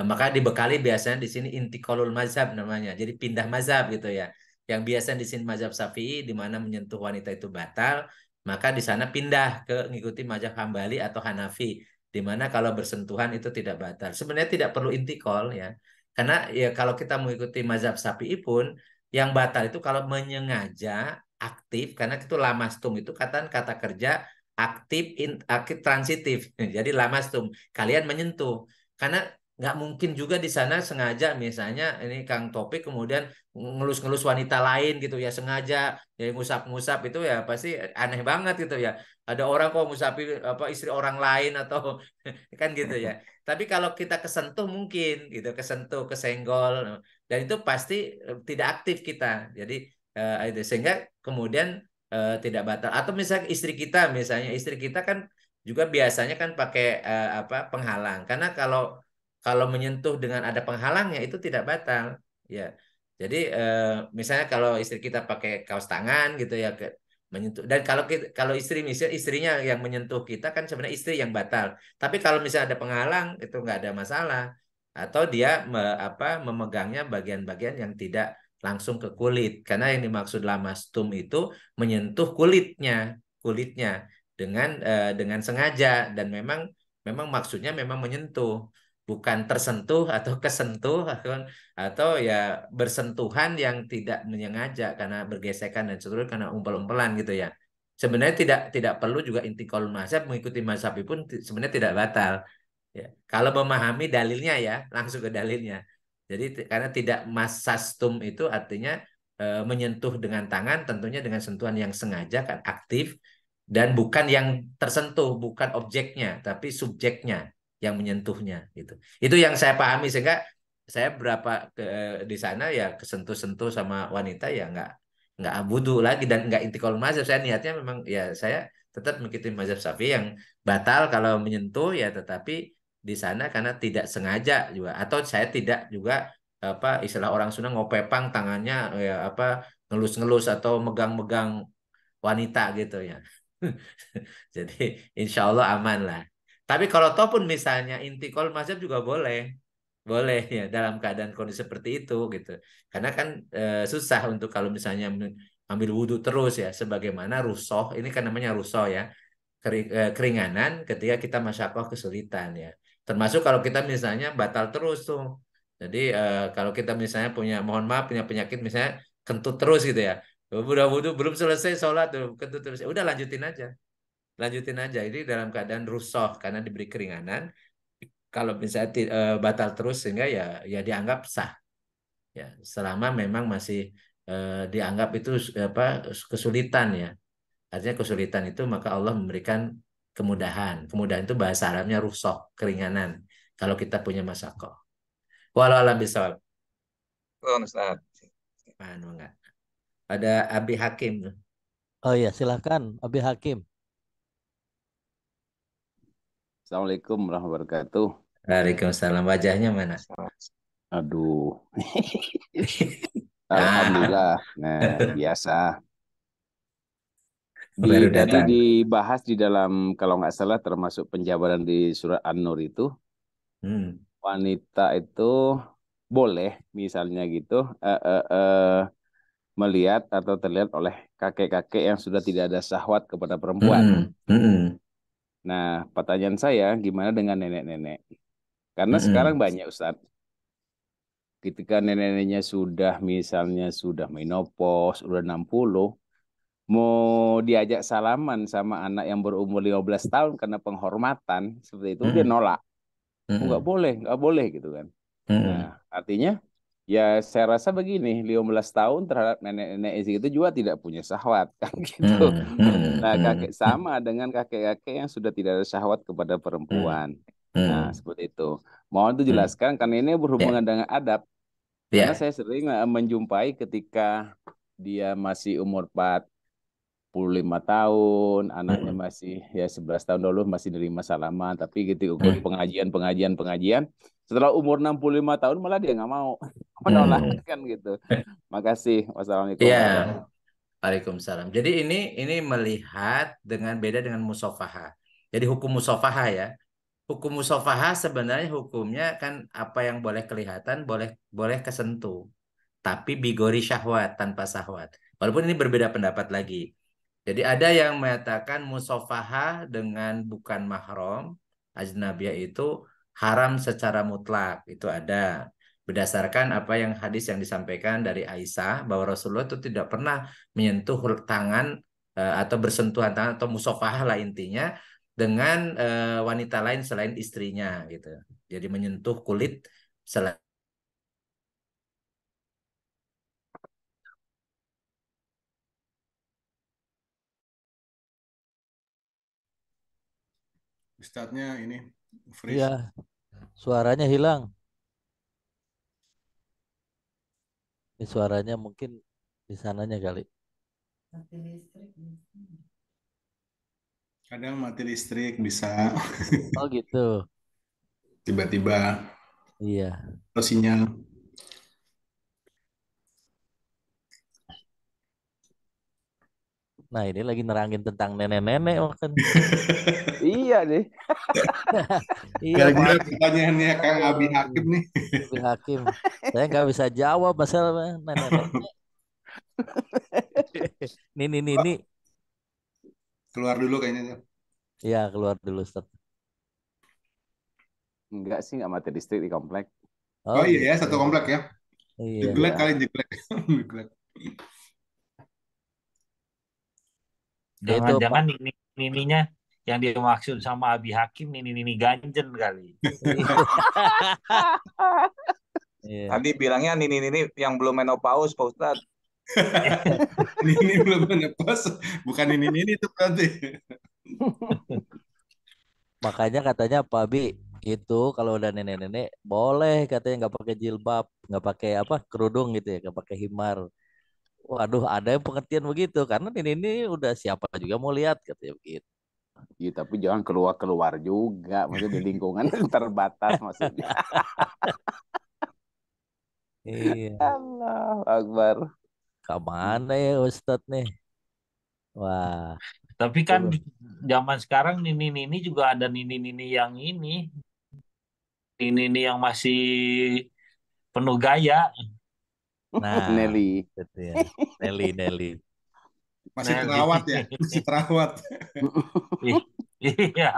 C: maka dibekali biasanya di sini intiqalul mazhab namanya. Jadi pindah mazhab gitu ya. Yang biasa di sini mazhab Syafi'i di mana menyentuh wanita itu batal, maka di sana pindah ke ngikuti mazhab Hambali atau Hanafi di mana kalau bersentuhan itu tidak batal. Sebenarnya tidak perlu intikal ya. Karena ya kalau kita mengikuti mazhab Syafi'i pun yang batal itu kalau menyengaja aktif karena itu lamastum itu kata kerja aktif transitif. Jadi lamastum kalian menyentuh. Karena nggak mungkin juga di sana sengaja misalnya ini Kang Topik kemudian ngelus-ngelus wanita lain gitu ya sengaja ya ngusap-ngusap itu ya pasti aneh banget gitu ya ada orang kok ngusapi istri orang lain atau kan gitu ya tapi kalau kita kesentuh mungkin gitu kesentuh kesenggol dan itu pasti tidak aktif kita jadi itu sehingga kemudian tidak batal atau misalnya istri kita kan juga biasanya kan pakai penghalang karena kalau menyentuh dengan ada penghalangnya itu tidak batal ya jadi misalnya kalau istri kita pakai kaos tangan gitu ya menyentuh dan kalau istrinya yang menyentuh kita kan sebenarnya istri yang batal tapi kalau misalnya ada penghalang itu nggak ada masalah atau dia memegangnya bagian-bagian yang tidak langsung ke kulit karena yang dimaksud lamastum itu menyentuh kulitnya dengan sengaja dan memang maksudnya memang menyentuh bukan tersentuh atau kesentuh atau ya bersentuhan yang tidak menyengaja karena bergesekan dan seterusnya karena umpel-umpelan gitu ya. Sebenarnya tidak perlu juga intiqalul mazhab mengikuti mazhab pun sebenarnya tidak batal. Ya. Kalau memahami dalilnya ya langsung ke dalilnya. Jadi karena tidak masastum itu artinya menyentuh dengan tangan tentunya dengan sentuhan yang sengaja kan aktif dan bukan yang tersentuh bukan objeknya tapi subjeknya yang menyentuhnya gitu. Itu yang saya pahami sehingga saya berapa di sana ya kesentuh-sentuh sama wanita ya nggak wudu lagi dan nggak intikal mazhab. Saya niatnya memang ya saya tetap mengikuti mazhab Syafi'i yang batal kalau menyentuh ya tetapi di sana karena tidak sengaja juga atau saya tidak juga istilah orang Sunda ngopepang tangannya ya ngelus-ngelus atau megang-megang wanita gitu ya. Jadi insya Allah aman lah. Tapi kalau toh pun misalnya intikal mazhab juga boleh. Boleh ya dalam keadaan kondisi seperti itu gitu. Karena kan susah untuk kalau misalnya ambil wudhu terus ya. Sebagaimana rusoh, ini kan namanya rusoh ya. Keringanan ketika kita masyakoh kesulitan ya. Termasuk kalau kita misalnya batal terus tuh. Jadi kalau kita misalnya mohon maaf punya penyakit misalnya kentut terus gitu ya. Udah wudhu belum selesai sholat tuh kentut terus. Udah lanjutin aja. Lanjutin aja. Ini dalam keadaan rusoh karena diberi keringanan. Kalau misalnya batal terus sehingga ya dianggap sah. Ya, selama memang masih dianggap itu kesulitan ya. Artinya kesulitan itu maka Allah memberikan kemudahan. Kemudahan itu bahasa Arabnya rukhsah, keringanan. Kalau kita punya masakoh. Walau alam bisawab.
F: Oh, Ustaz.
C: Anu enggak. Ada Abi Hakim.
B: Oh iya, silahkan Abi Hakim.
E: Assalamualaikum warahmatullahi wabarakatuh.
C: Waalaikumsalam. Wajahnya mana?
E: Aduh. Alhamdulillah. Nah, biasa.
C: Baru
E: Tadi
C: datang.
E: dibahas di dalam, kalau nggak salah, termasuk penjabaran di surat An-Nur itu, wanita itu boleh, misalnya gitu, melihat atau terlihat oleh kakek-kakek yang sudah tidak ada syahwat kepada perempuan. Nah, pertanyaan saya, gimana dengan nenek-nenek? Karena sekarang banyak, Ustadz. Ketika nenek-neneknya sudah misalnya sudah menopause, udah 60, mau diajak salaman sama anak yang berumur 15 tahun karena penghormatan, seperti itu dia nolak. Nggak boleh gitu kan. Nah, artinya ya saya rasa begini, 15 tahun terhadap nenek-nenek itu juga tidak punya syahwat kan gitu. Nah, sama dengan kakek-kakek yang sudah tidak ada syahwat kepada perempuan. Nah, seperti itu. Mohon itu jelaskan karena ini berhubungan dengan adab. Karena
C: Ya.
E: saya sering menjumpai ketika dia masih umur 45 tahun, anaknya
C: Mm-mm.
E: masih ya 11 tahun dulu masih nerima salaman, tapi gitu ikut
C: Mm.
E: pengajian, setelah umur 65 tahun malah dia nggak mau menolak
C: Mm.
E: kan gitu. Makasih. Wassalamualaikum warahmatullahi
C: Ya. Waalaikumsalam. Jadi ini melihat dengan beda dengan musafahah. Jadi hukum musafahah ya. Hukum musafahah sebenarnya hukumnya kan apa yang boleh kelihatan boleh boleh kesentuh. Tapi bigori syahwat tanpa syahwat. Walaupun ini berbeda pendapat lagi. Jadi ada yang mengatakan musafahah dengan bukan mahram ajnabiyah itu haram secara mutlak. Itu ada. Berdasarkan apa yang hadis yang disampaikan dari Aisyah bahwa Rasulullah itu tidak pernah menyentuh tangan atau bersentuhan tangan atau musafahah lah intinya dengan wanita lain selain istrinya gitu. Jadi menyentuh kulit selain.
A: Ustadznya ini
B: Iya,
A: freeze.
B: suaranya hilang. Ini suaranya mungkin di sananya kali.
A: Kadang mati listrik bisa
B: Oh gitu.
A: tiba-tiba
B: Iya.
A: atau sinyal.
B: Nah ini lagi nerangin tentang nenek-nenek kan.
E: Iya deh.
B: Iya Pak.
A: Gara-gara pertanyaannya Kang Abi
B: Aduh,
A: Hakim nih.
B: Abi Hakim. Saya nggak bisa jawab masalah nenek-nenek. Ini.
A: Keluar dulu kayaknya.
B: Iya keluar dulu Ustaz.
E: Enggak sih, nggak mati listrik di komplek.
B: Oh
A: Oh iya ya,
B: gitu.
A: satu komplek ya.
B: Iya.
A: Jeglek
E: Iya.
A: kali jeglek. Jeglek.
B: Itu Pak.
G: Jangan-jangan nininya yang dimaksud sama Abi Hakim nini ganjen kali.
B: Iya.
F: Tadi bilangnya ini yang belum menopause, Pak Ustadz.
A: Ini belum menepos, bukan ini itu berarti.
B: Makanya katanya Pak Abi itu kalau udah nenek-nenek boleh katanya nggak pakai jilbab, nggak pakai apa kerudung gitu ya, nggak pakai himar. Waduh, ada yang pengertian begitu karena ini udah siapa juga mau lihat katanya begitu.
E: Iya, tapi jangan keluar-keluar juga. Maksudnya di lingkungan terbatas maksudnya.
B: Iya,
E: Allah Akbar.
B: kemana ya Ustadz nih? Wah,
G: Tapi kan
B: coba.
G: zaman sekarang nini juga ada nini yang ini, nini yang masih penuh gaya.
B: Nah,
E: Nelly.
B: itu ya. Nelly.
A: Masih
G: Nelly.
A: terawat ya, masih terawat.
G: Iya,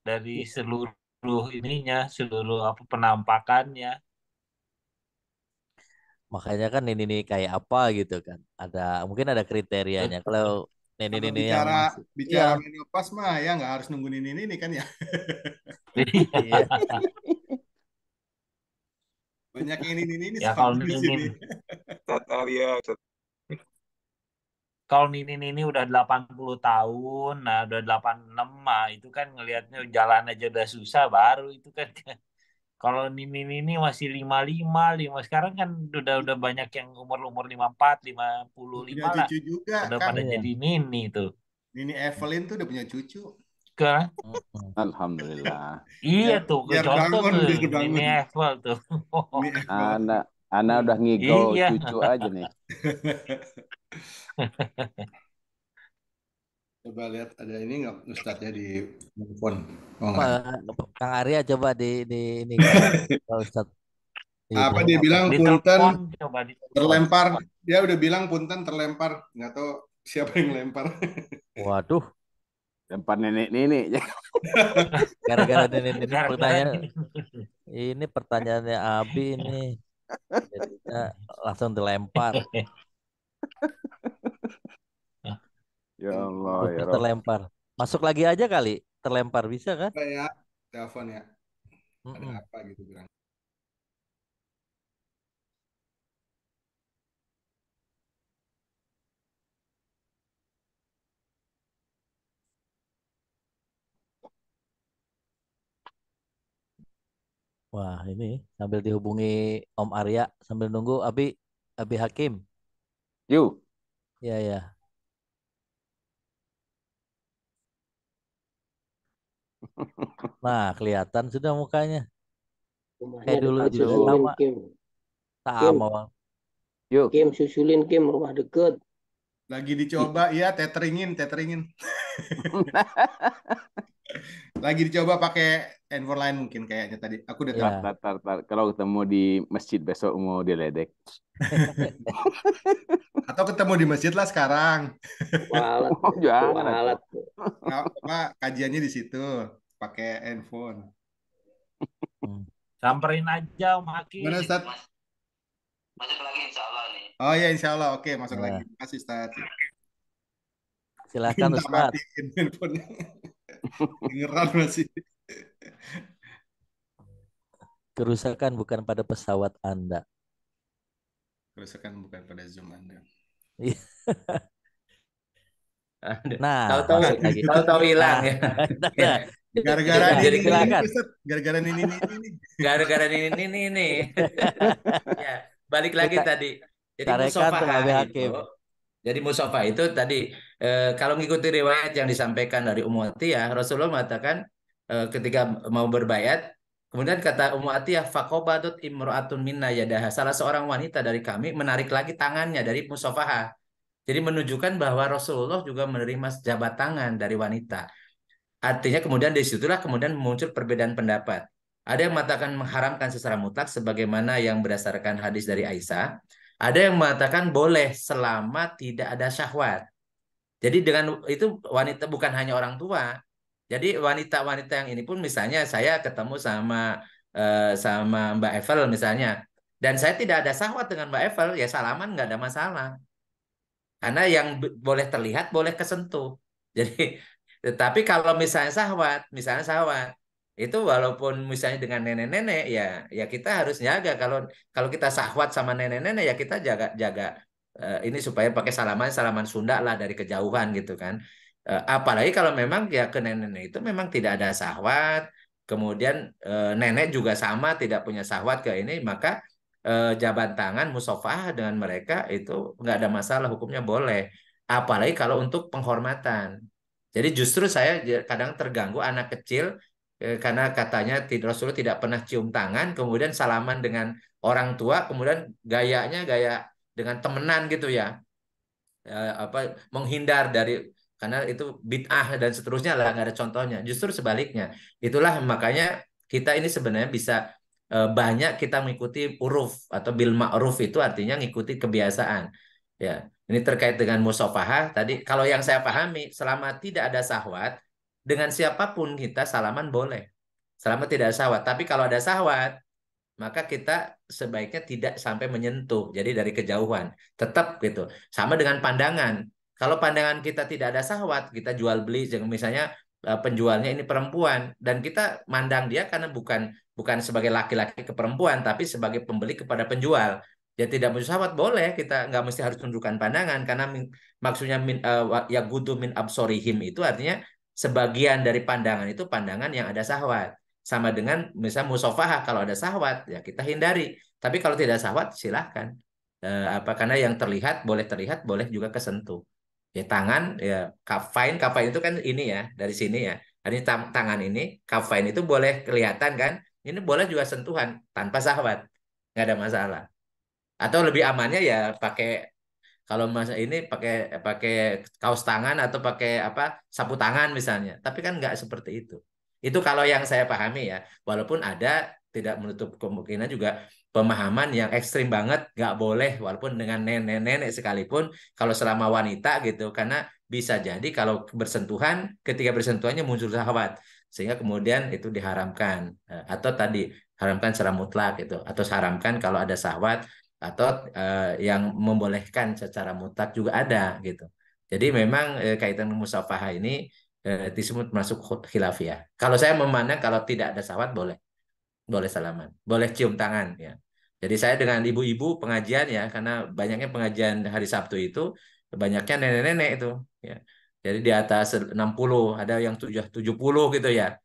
G: dari seluruh ininya, seluruh apa penampakannya.
B: Makanya kan ini kayak apa gitu kan. Ada mungkin ada kriterianya. Kalau
A: Kalau
B: ini yang
A: bicara
B: masih, iya,
A: bicara menopause mah ya nggak harus nunggu ini kan ya.
B: iya.
A: Banyak yang ini
G: Ya
A: soalnya di sini.
F: Ustadz Arya, Ustadz.
G: kalau Nini udah 80 tahun, nah udah 86 mah itu kan ngelihatnya jalan aja udah susah baru itu kan. Kalau Nini masih 55, 5 sekarang kan udah banyak yang umur-umur 54,
A: Punya
G: 55 lah.
A: cucu juga
G: Udah
A: Kang.
G: pada
B: Iya.
G: jadi Nini tuh.
A: Ini Evelyn tuh udah punya cucu.
G: Ke,
B: Mm-mm.
E: Alhamdulillah.
G: iya
A: Biar
G: tuh, ke
A: biar
G: contoh
A: bangun,
G: tuh
A: biar
G: Nini
A: bangun.
G: Evel tuh.
A: Ini Evel.
E: Anak udah ngigau
G: Iya.
E: cucu aja nih.
A: Coba lihat ada ini nggak Ustadznya di handphone. Oh nggak ada.
B: Pak Kang Arya coba di ini Pak Ustadz ini
A: Apa dia
B: apa?
A: bilang punten
G: Ditelepon, coba ditelepon.
A: terlempar. Dia udah bilang punten terlempar. Nggak tahu siapa yang lempar.
B: Waduh,
E: Tempat nenek-nenek.
B: gara-gara ini
G: Gara-gara
B: pertanyaan
G: ini.
B: ini pertanyaannya Abi ini jadinya langsung dilempar.
E: Ya Allah, ya
B: Putus
E: Rob.
B: terlempar. Masuk lagi aja kali. Terlempar bisa kan?
A: Apa ya? Telepon ya. Ada
B: Mm-mm.
A: apa gitu bilang.
B: Wah, ini sambil dihubungi Om Arya sambil nunggu Abi Hakim.
E: Yuk.
B: Ya, ya. Nah, kelihatan sudah mukanya.
H: Rumahnya
B: Kayak dulu
H: dekat,
B: juga
H: susulin
B: sama,
H: Kim. Kim,
B: sama Bang.
E: Yuk.
H: Kim susulin Kim, rumah deket.
A: Lagi dicoba, ya teteringin. Lagi dicoba pakai handphone lain mungkin kayaknya tadi. Aku udah
B: Ya.
E: Tar. Kalau ketemu di masjid besok mau diledek.
A: Atau ketemu di masjid lah sekarang.
H: Walat,
E: Oh, jangan
H: walat.
A: Apa kajiannya di situ pakai handphone.
G: Samperin aja Om Hakim.
A: Mana Ustaz?
I: Masuk lagi insya Allah nih.
A: Oh ya insya Allah. Oke masuk
B: Ya.
A: lagi. Terima kasih Ustaz.
B: Silakan
A: Minta
B: Ustaz.
A: matiin handphonenya. Dengeran masih.
B: Kerusakan bukan pada pesawat Anda.
A: Kerusakan bukan pada Zoom Anda.
B: Nah,
C: Tahu-tahu
B: masuk lagi.
C: tahu-tahu hilang ya.
B: Nah,
A: Gara-gara
C: Jadi
A: ini,
B: silakan.
A: Ustaz. Gara-gara ini.
C: Gara-gara ini. Ya, balik lagi
B: Kita-
C: tadi. Jadi
B: tarekan tuh
C: musofah
B: Abi
C: itu.
B: Hakim.
C: Jadi musofah itu tadi kalau mengikuti riwayat yang disampaikan dari Ummu Atiyah, Rasulullah mengatakan ketika mau berbayat, kemudian kata Ummu Atiyah, faqabadat imra'atun minna yadaha. Salah seorang wanita dari kami menarik lagi tangannya dari musafahah. Jadi menunjukkan bahwa Rasulullah juga menerima jabat tangan dari wanita. Artinya kemudian disitulah kemudian muncul perbedaan pendapat. Ada yang mengatakan mengharamkan secara mutlak sebagaimana yang berdasarkan hadis dari Aisyah. Ada yang mengatakan boleh selama tidak ada syahwat. Jadi dengan itu wanita bukan hanya orang tua. Jadi wanita-wanita yang ini pun misalnya saya ketemu sama Mbak Evel misalnya, dan saya tidak ada syahwat dengan Mbak Evel, ya salaman nggak ada masalah. Karena yang boleh terlihat boleh kesentuh. Jadi, tetapi kalau misalnya syahwat, itu walaupun misalnya dengan nenek-nenek, ya kita harus jaga. Kalau kita syahwat sama nenek-nenek, ya kita jaga ini supaya pakai salaman Sunda lah dari kejauhan gitu kan. Apalagi kalau memang ya ke nenek-nenek itu memang tidak ada syahwat, kemudian nenek juga sama tidak punya syahwat ke ini, maka jabat tangan musafah dengan mereka itu nggak ada masalah, hukumnya boleh. Apalagi kalau untuk penghormatan. Jadi justru saya kadang terganggu anak kecil karena katanya Rasulullah tidak pernah cium tangan, kemudian salaman dengan orang tua, kemudian gayanya gaya dengan temenan gitu ya, apa menghindar dari karena itu bid'ah dan seterusnya lah, nggak ada contohnya. Justru sebaliknya, itulah makanya kita ini sebenarnya bisa banyak kita mengikuti uruf atau bil ma'ruf itu artinya ngikuti kebiasaan. Ya, ini terkait dengan musafahah tadi. Kalau yang saya pahami, selama tidak ada syahwat, dengan siapapun kita salaman boleh. Selama tidak ada syahwat. Tapi kalau ada syahwat, maka kita sebaiknya tidak sampai menyentuh. Jadi dari kejauhan. Tetap gitu. Sama dengan pandangan. Kalau pandangan kita tidak ada syahwat, kita jual beli, misalnya penjualnya ini perempuan dan kita mandang dia karena bukan sebagai laki-laki ke perempuan, tapi sebagai pembeli kepada penjual. Ya tidak punya syahwat boleh, kita nggak mesti harus tunjukkan pandangan karena maksudnya ya gudu min absorihim itu artinya sebagian dari pandangan itu pandangan yang ada syahwat. Sama dengan misal musafahah, kalau ada syahwat ya kita hindari. Tapi kalau tidak syahwat silahkan. Karena yang terlihat boleh juga kesentuh. Ya tangan ya kafain itu kan ini ya dari sini ya. Ini tangan ini kafain itu boleh kelihatan kan. Ini boleh juga sentuhan tanpa syahwat. Nggak ada masalah. Atau lebih amannya ya pakai kalau masa ini pakai pakai kaos tangan atau pakai apa sapu tangan misalnya. Tapi kan nggak seperti itu. Itu kalau yang saya pahami ya. Walaupun ada tidak menutup kemungkinan juga pemahaman yang ekstrim banget nggak boleh walaupun dengan nenek-nenek sekalipun kalau selama wanita gitu karena bisa jadi kalau bersentuhan ketika bersentuhannya muncul syahwat sehingga kemudian itu diharamkan atau tadi haramkan secara mutlak itu atau haramkan kalau ada syahwat atau yang membolehkan secara mutlak juga ada gitu. Jadi memang kaitan musafahah ini disebut masuk khilafiyah. Kalau saya memandang kalau tidak ada syahwat boleh salaman, boleh cium tangan ya. Jadi saya dengan ibu-ibu pengajian ya karena banyaknya pengajian hari Sabtu itu banyaknya nenek-nenek itu ya. Jadi di atas 60 ada yang 70 gitu ya.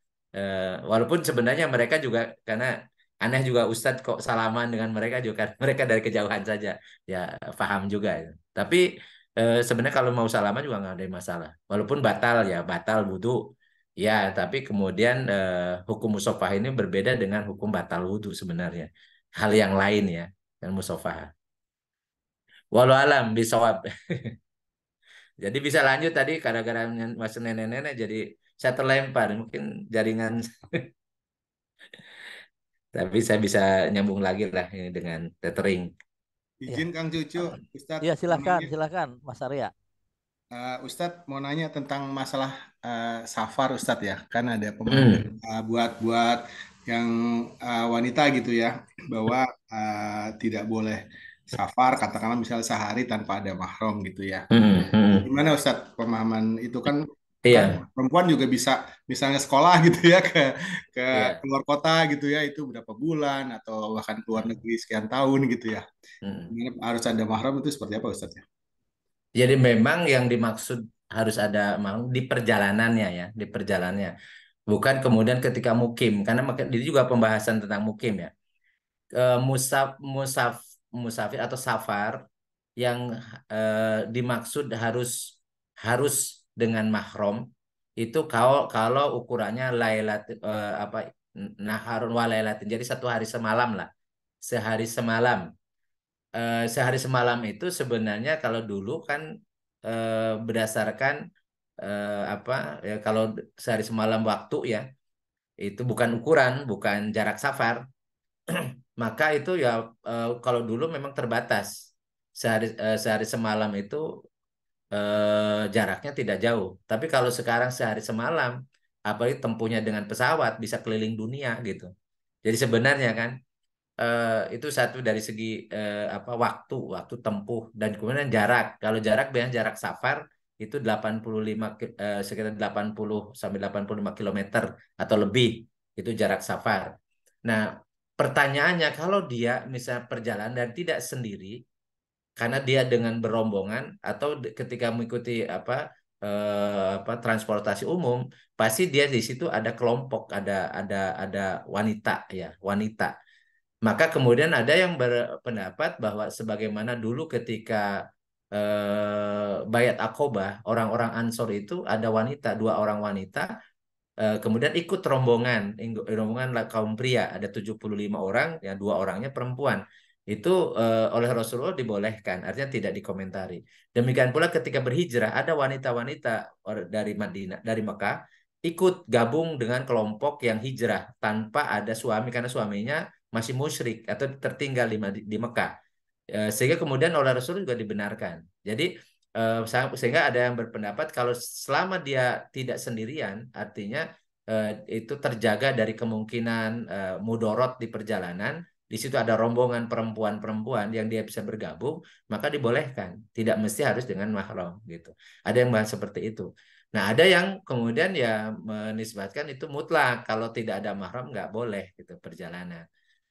C: Walaupun sebenarnya mereka juga karena Aneh juga Ustadz kok salaman dengan mereka juga kan mereka dari kejauhan saja. Ya paham juga. Tapi sebenarnya kalau mau salaman juga nggak ada masalah. Walaupun batal ya, batal wudhu. Ya, tapi kemudian hukum musafah ini berbeda dengan hukum batal wudhu sebenarnya. Hal yang lain ya, dan musafah. Walau alam bisawab. Jadi bisa lanjut tadi gara-gara masuk nenek-nenek jadi saya terlempar mungkin jaringan. Tapi saya bisa nyambung lagi lah ini dengan tethering.
A: Izin Kang Cucu, Ustadz
B: Iya,
A: mau nanya.
B: silakan Mas Arya.
A: Ustadz mau nanya tentang masalah safar Ustadz ya, kan ada pemahaman buat yang wanita gitu ya, bahwa tidak boleh safar, katakanlah misalnya sehari tanpa ada mahram gitu ya. Gimana Ustadz pemahaman itu kan
C: Iya.
A: perempuan juga bisa misalnya sekolah gitu ya ke
C: Iya.
A: keluar kota gitu ya, itu berapa bulan atau bahkan keluar negeri sekian tahun gitu ya. Harus ada mahram itu seperti apa Ustadz ya?
C: Jadi memang yang dimaksud harus ada di perjalanannya ya, di perjalanannya. Bukan kemudian ketika mukim, karena ini juga pembahasan tentang mukim ya. Musafir atau safar yang dimaksud harus dengan mahram itu kalau ukurannya apa naharun wa lailatin. Jadi 1 hari semalam lah. Sehari semalam itu sebenarnya kalau dulu kan berdasarkan apa ya, kalau sehari semalam waktu ya itu bukan ukuran, bukan jarak safar, maka itu ya kalau dulu memang terbatas. Sehari semalam itu jaraknya tidak jauh. Tapi kalau sekarang sehari semalam, apalagi tempuhnya dengan pesawat bisa keliling dunia gitu. Jadi sebenarnya kan itu satu dari segi waktu tempuh dan kemudian jarak. Kalau jarak biasanya jarak safar itu 85 sekitar 80 sampai 85 kilometer atau lebih itu jarak safar. Nah, pertanyaannya kalau dia misalnya perjalanan dan tidak sendiri karena dia dengan berombongan atau ketika mengikuti transportasi umum pasti dia di situ ada kelompok, ada wanita ya, wanita. Maka kemudian ada yang berpendapat bahwa sebagaimana dulu ketika Bayat Aqobah, orang-orang Ansor itu ada wanita, 2 orang wanita, kemudian ikut rombongan kaum pria, ada 75 orang, ya 2 orangnya perempuan. Itu oleh Rasulullah dibolehkan, artinya tidak dikomentari. Demikian pula ketika berhijrah, ada wanita-wanita dari Madinah, dari Mekah, ikut gabung dengan kelompok yang hijrah tanpa ada suami karena suaminya masih musyrik atau tertinggal di Mekah. Sehingga kemudian oleh Rasul juga dibenarkan. Jadi sehingga ada yang berpendapat kalau selama dia tidak sendirian, artinya itu terjaga dari kemungkinan mudorot di perjalanan. Di situ ada rombongan perempuan-perempuan yang dia bisa bergabung, maka dibolehkan. Tidak mesti harus dengan mahram gitu. Ada yang bahas seperti itu. Nah, ada yang kemudian ya menisbatkan itu mutlak. Kalau tidak ada mahram nggak boleh gitu perjalanan.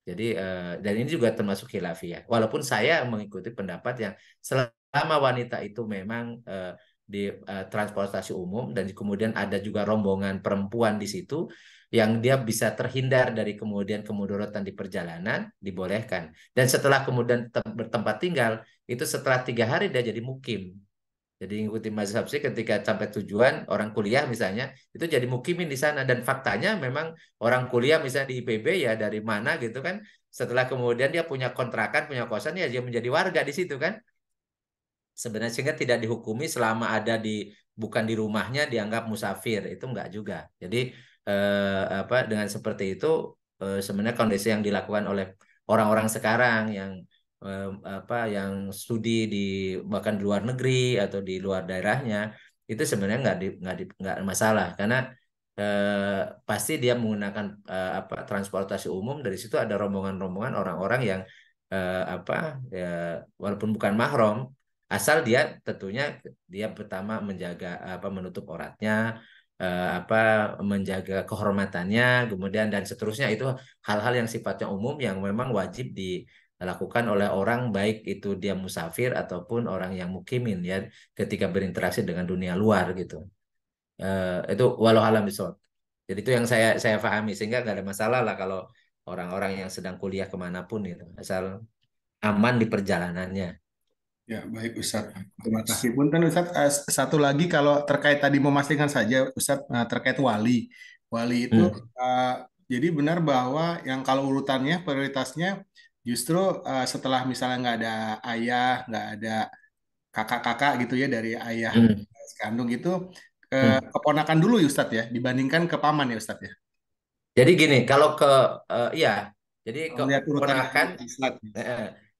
C: Jadi dan ini juga termasuk khilafiyah. Walaupun saya mengikuti pendapat yang selama wanita itu memang di transportasi umum dan kemudian ada juga rombongan perempuan di situ yang dia bisa terhindar dari kemudian kemudorotan di perjalanan dibolehkan. Dan setelah kemudian bertempat tinggal itu setelah 3 hari dia jadi mukim. Jadi ngikutin mazhab sih ketika sampai tujuan orang kuliah misalnya itu jadi mukimin di sana dan faktanya memang orang kuliah misalnya di IPB ya dari mana gitu kan setelah kemudian dia punya kontrakan punya kosan ya dia menjadi warga di situ kan sebenarnya sehingga tidak dihukumi selama ada bukan di rumahnya dianggap musafir itu enggak juga. Jadi dengan seperti itu sebenarnya kondisi yang dilakukan oleh orang-orang sekarang yang yang studi bahkan di luar negeri atau di luar daerahnya itu sebenarnya nggak masalah karena pasti dia menggunakan transportasi umum dari situ ada rombongan-rombongan orang-orang yang ya, walaupun bukan mahram asal dia tentunya dia pertama menjaga menutup auratnya menjaga kehormatannya kemudian dan seterusnya itu hal-hal yang sifatnya umum yang memang wajib dilakukan oleh orang baik itu dia musafir ataupun orang yang mukimin ya ketika berinteraksi dengan dunia luar gitu itu walau alam bisawab. Jadi itu yang saya pahami sehingga nggak ada masalah lah kalau orang-orang yang sedang kuliah kemanapun itu, asal aman di perjalanannya.
A: Ya, baik Ustadz. Terima kasih. Punten Ustadz, satu lagi kalau terkait tadi memastikan saja Ustadz, terkait wali. Wali itu jadi benar bahwa yang kalau urutannya prioritasnya justru setelah misalnya nggak ada ayah, nggak ada kakak-kakak gitu ya dari ayah kandung itu keponakan dulu ya Ustadz ya, dibandingkan ke paman ya Ustadz ya.
C: Jadi gini, kalau ke iya, jadi
A: Melihat urutan
C: keponakan,
A: Ustadz.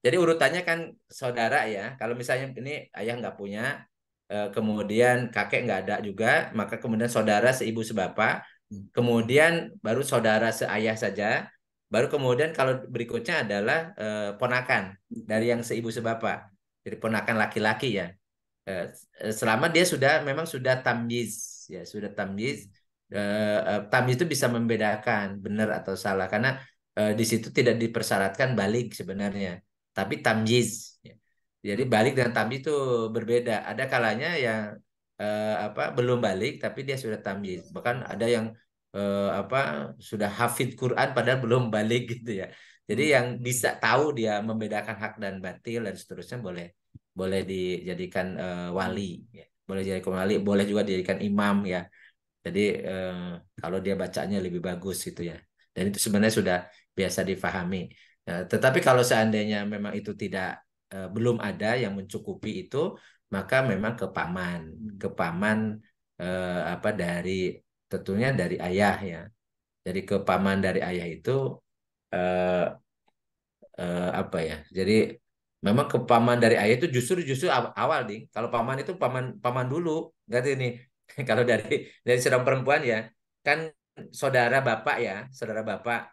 C: jadi urutannya kan saudara ya. Kalau misalnya ini ayah nggak punya, kemudian kakek nggak ada juga, maka kemudian saudara seibu sebapak, kemudian baru saudara seayah saja, baru kemudian kalau berikutnya adalah ponakan dari yang seibu sebapak, jadi ponakan laki-laki ya. Selama dia memang sudah tamyiz ya, sudah tamyiz. Tamyiz itu bisa membedakan benar atau salah karena di situ tidak dipersyaratkan balik sebenarnya, tapi tamyiz ya. Jadi balik dengan tamyiz itu berbeda. Ada kalanya yang belum balik tapi dia sudah tamyiz. Bahkan ada yang apa sudah hafid Quran padahal belum balik gitu ya. Jadi yang bisa tahu dia membedakan hak dan batil dan seterusnya boleh dijadikan wali ya. Boleh dijadikan wali, boleh juga dijadikan imam ya. Jadi kalau dia bacanya lebih bagus gitu ya. Dan itu sebenarnya sudah biasa difahami. Tetapi kalau seandainya memang itu belum ada yang mencukupi itu, maka memang ke paman dari tentunya dari ayah ya. Jadi ke paman dari ayah itu eh, apa ya? Jadi memang ke paman dari ayah itu justru awal nih. Kalau paman itu paman dulu, ngerti nih. Kalau dari seorang perempuan ya, kan saudara bapak ya, saudara bapak.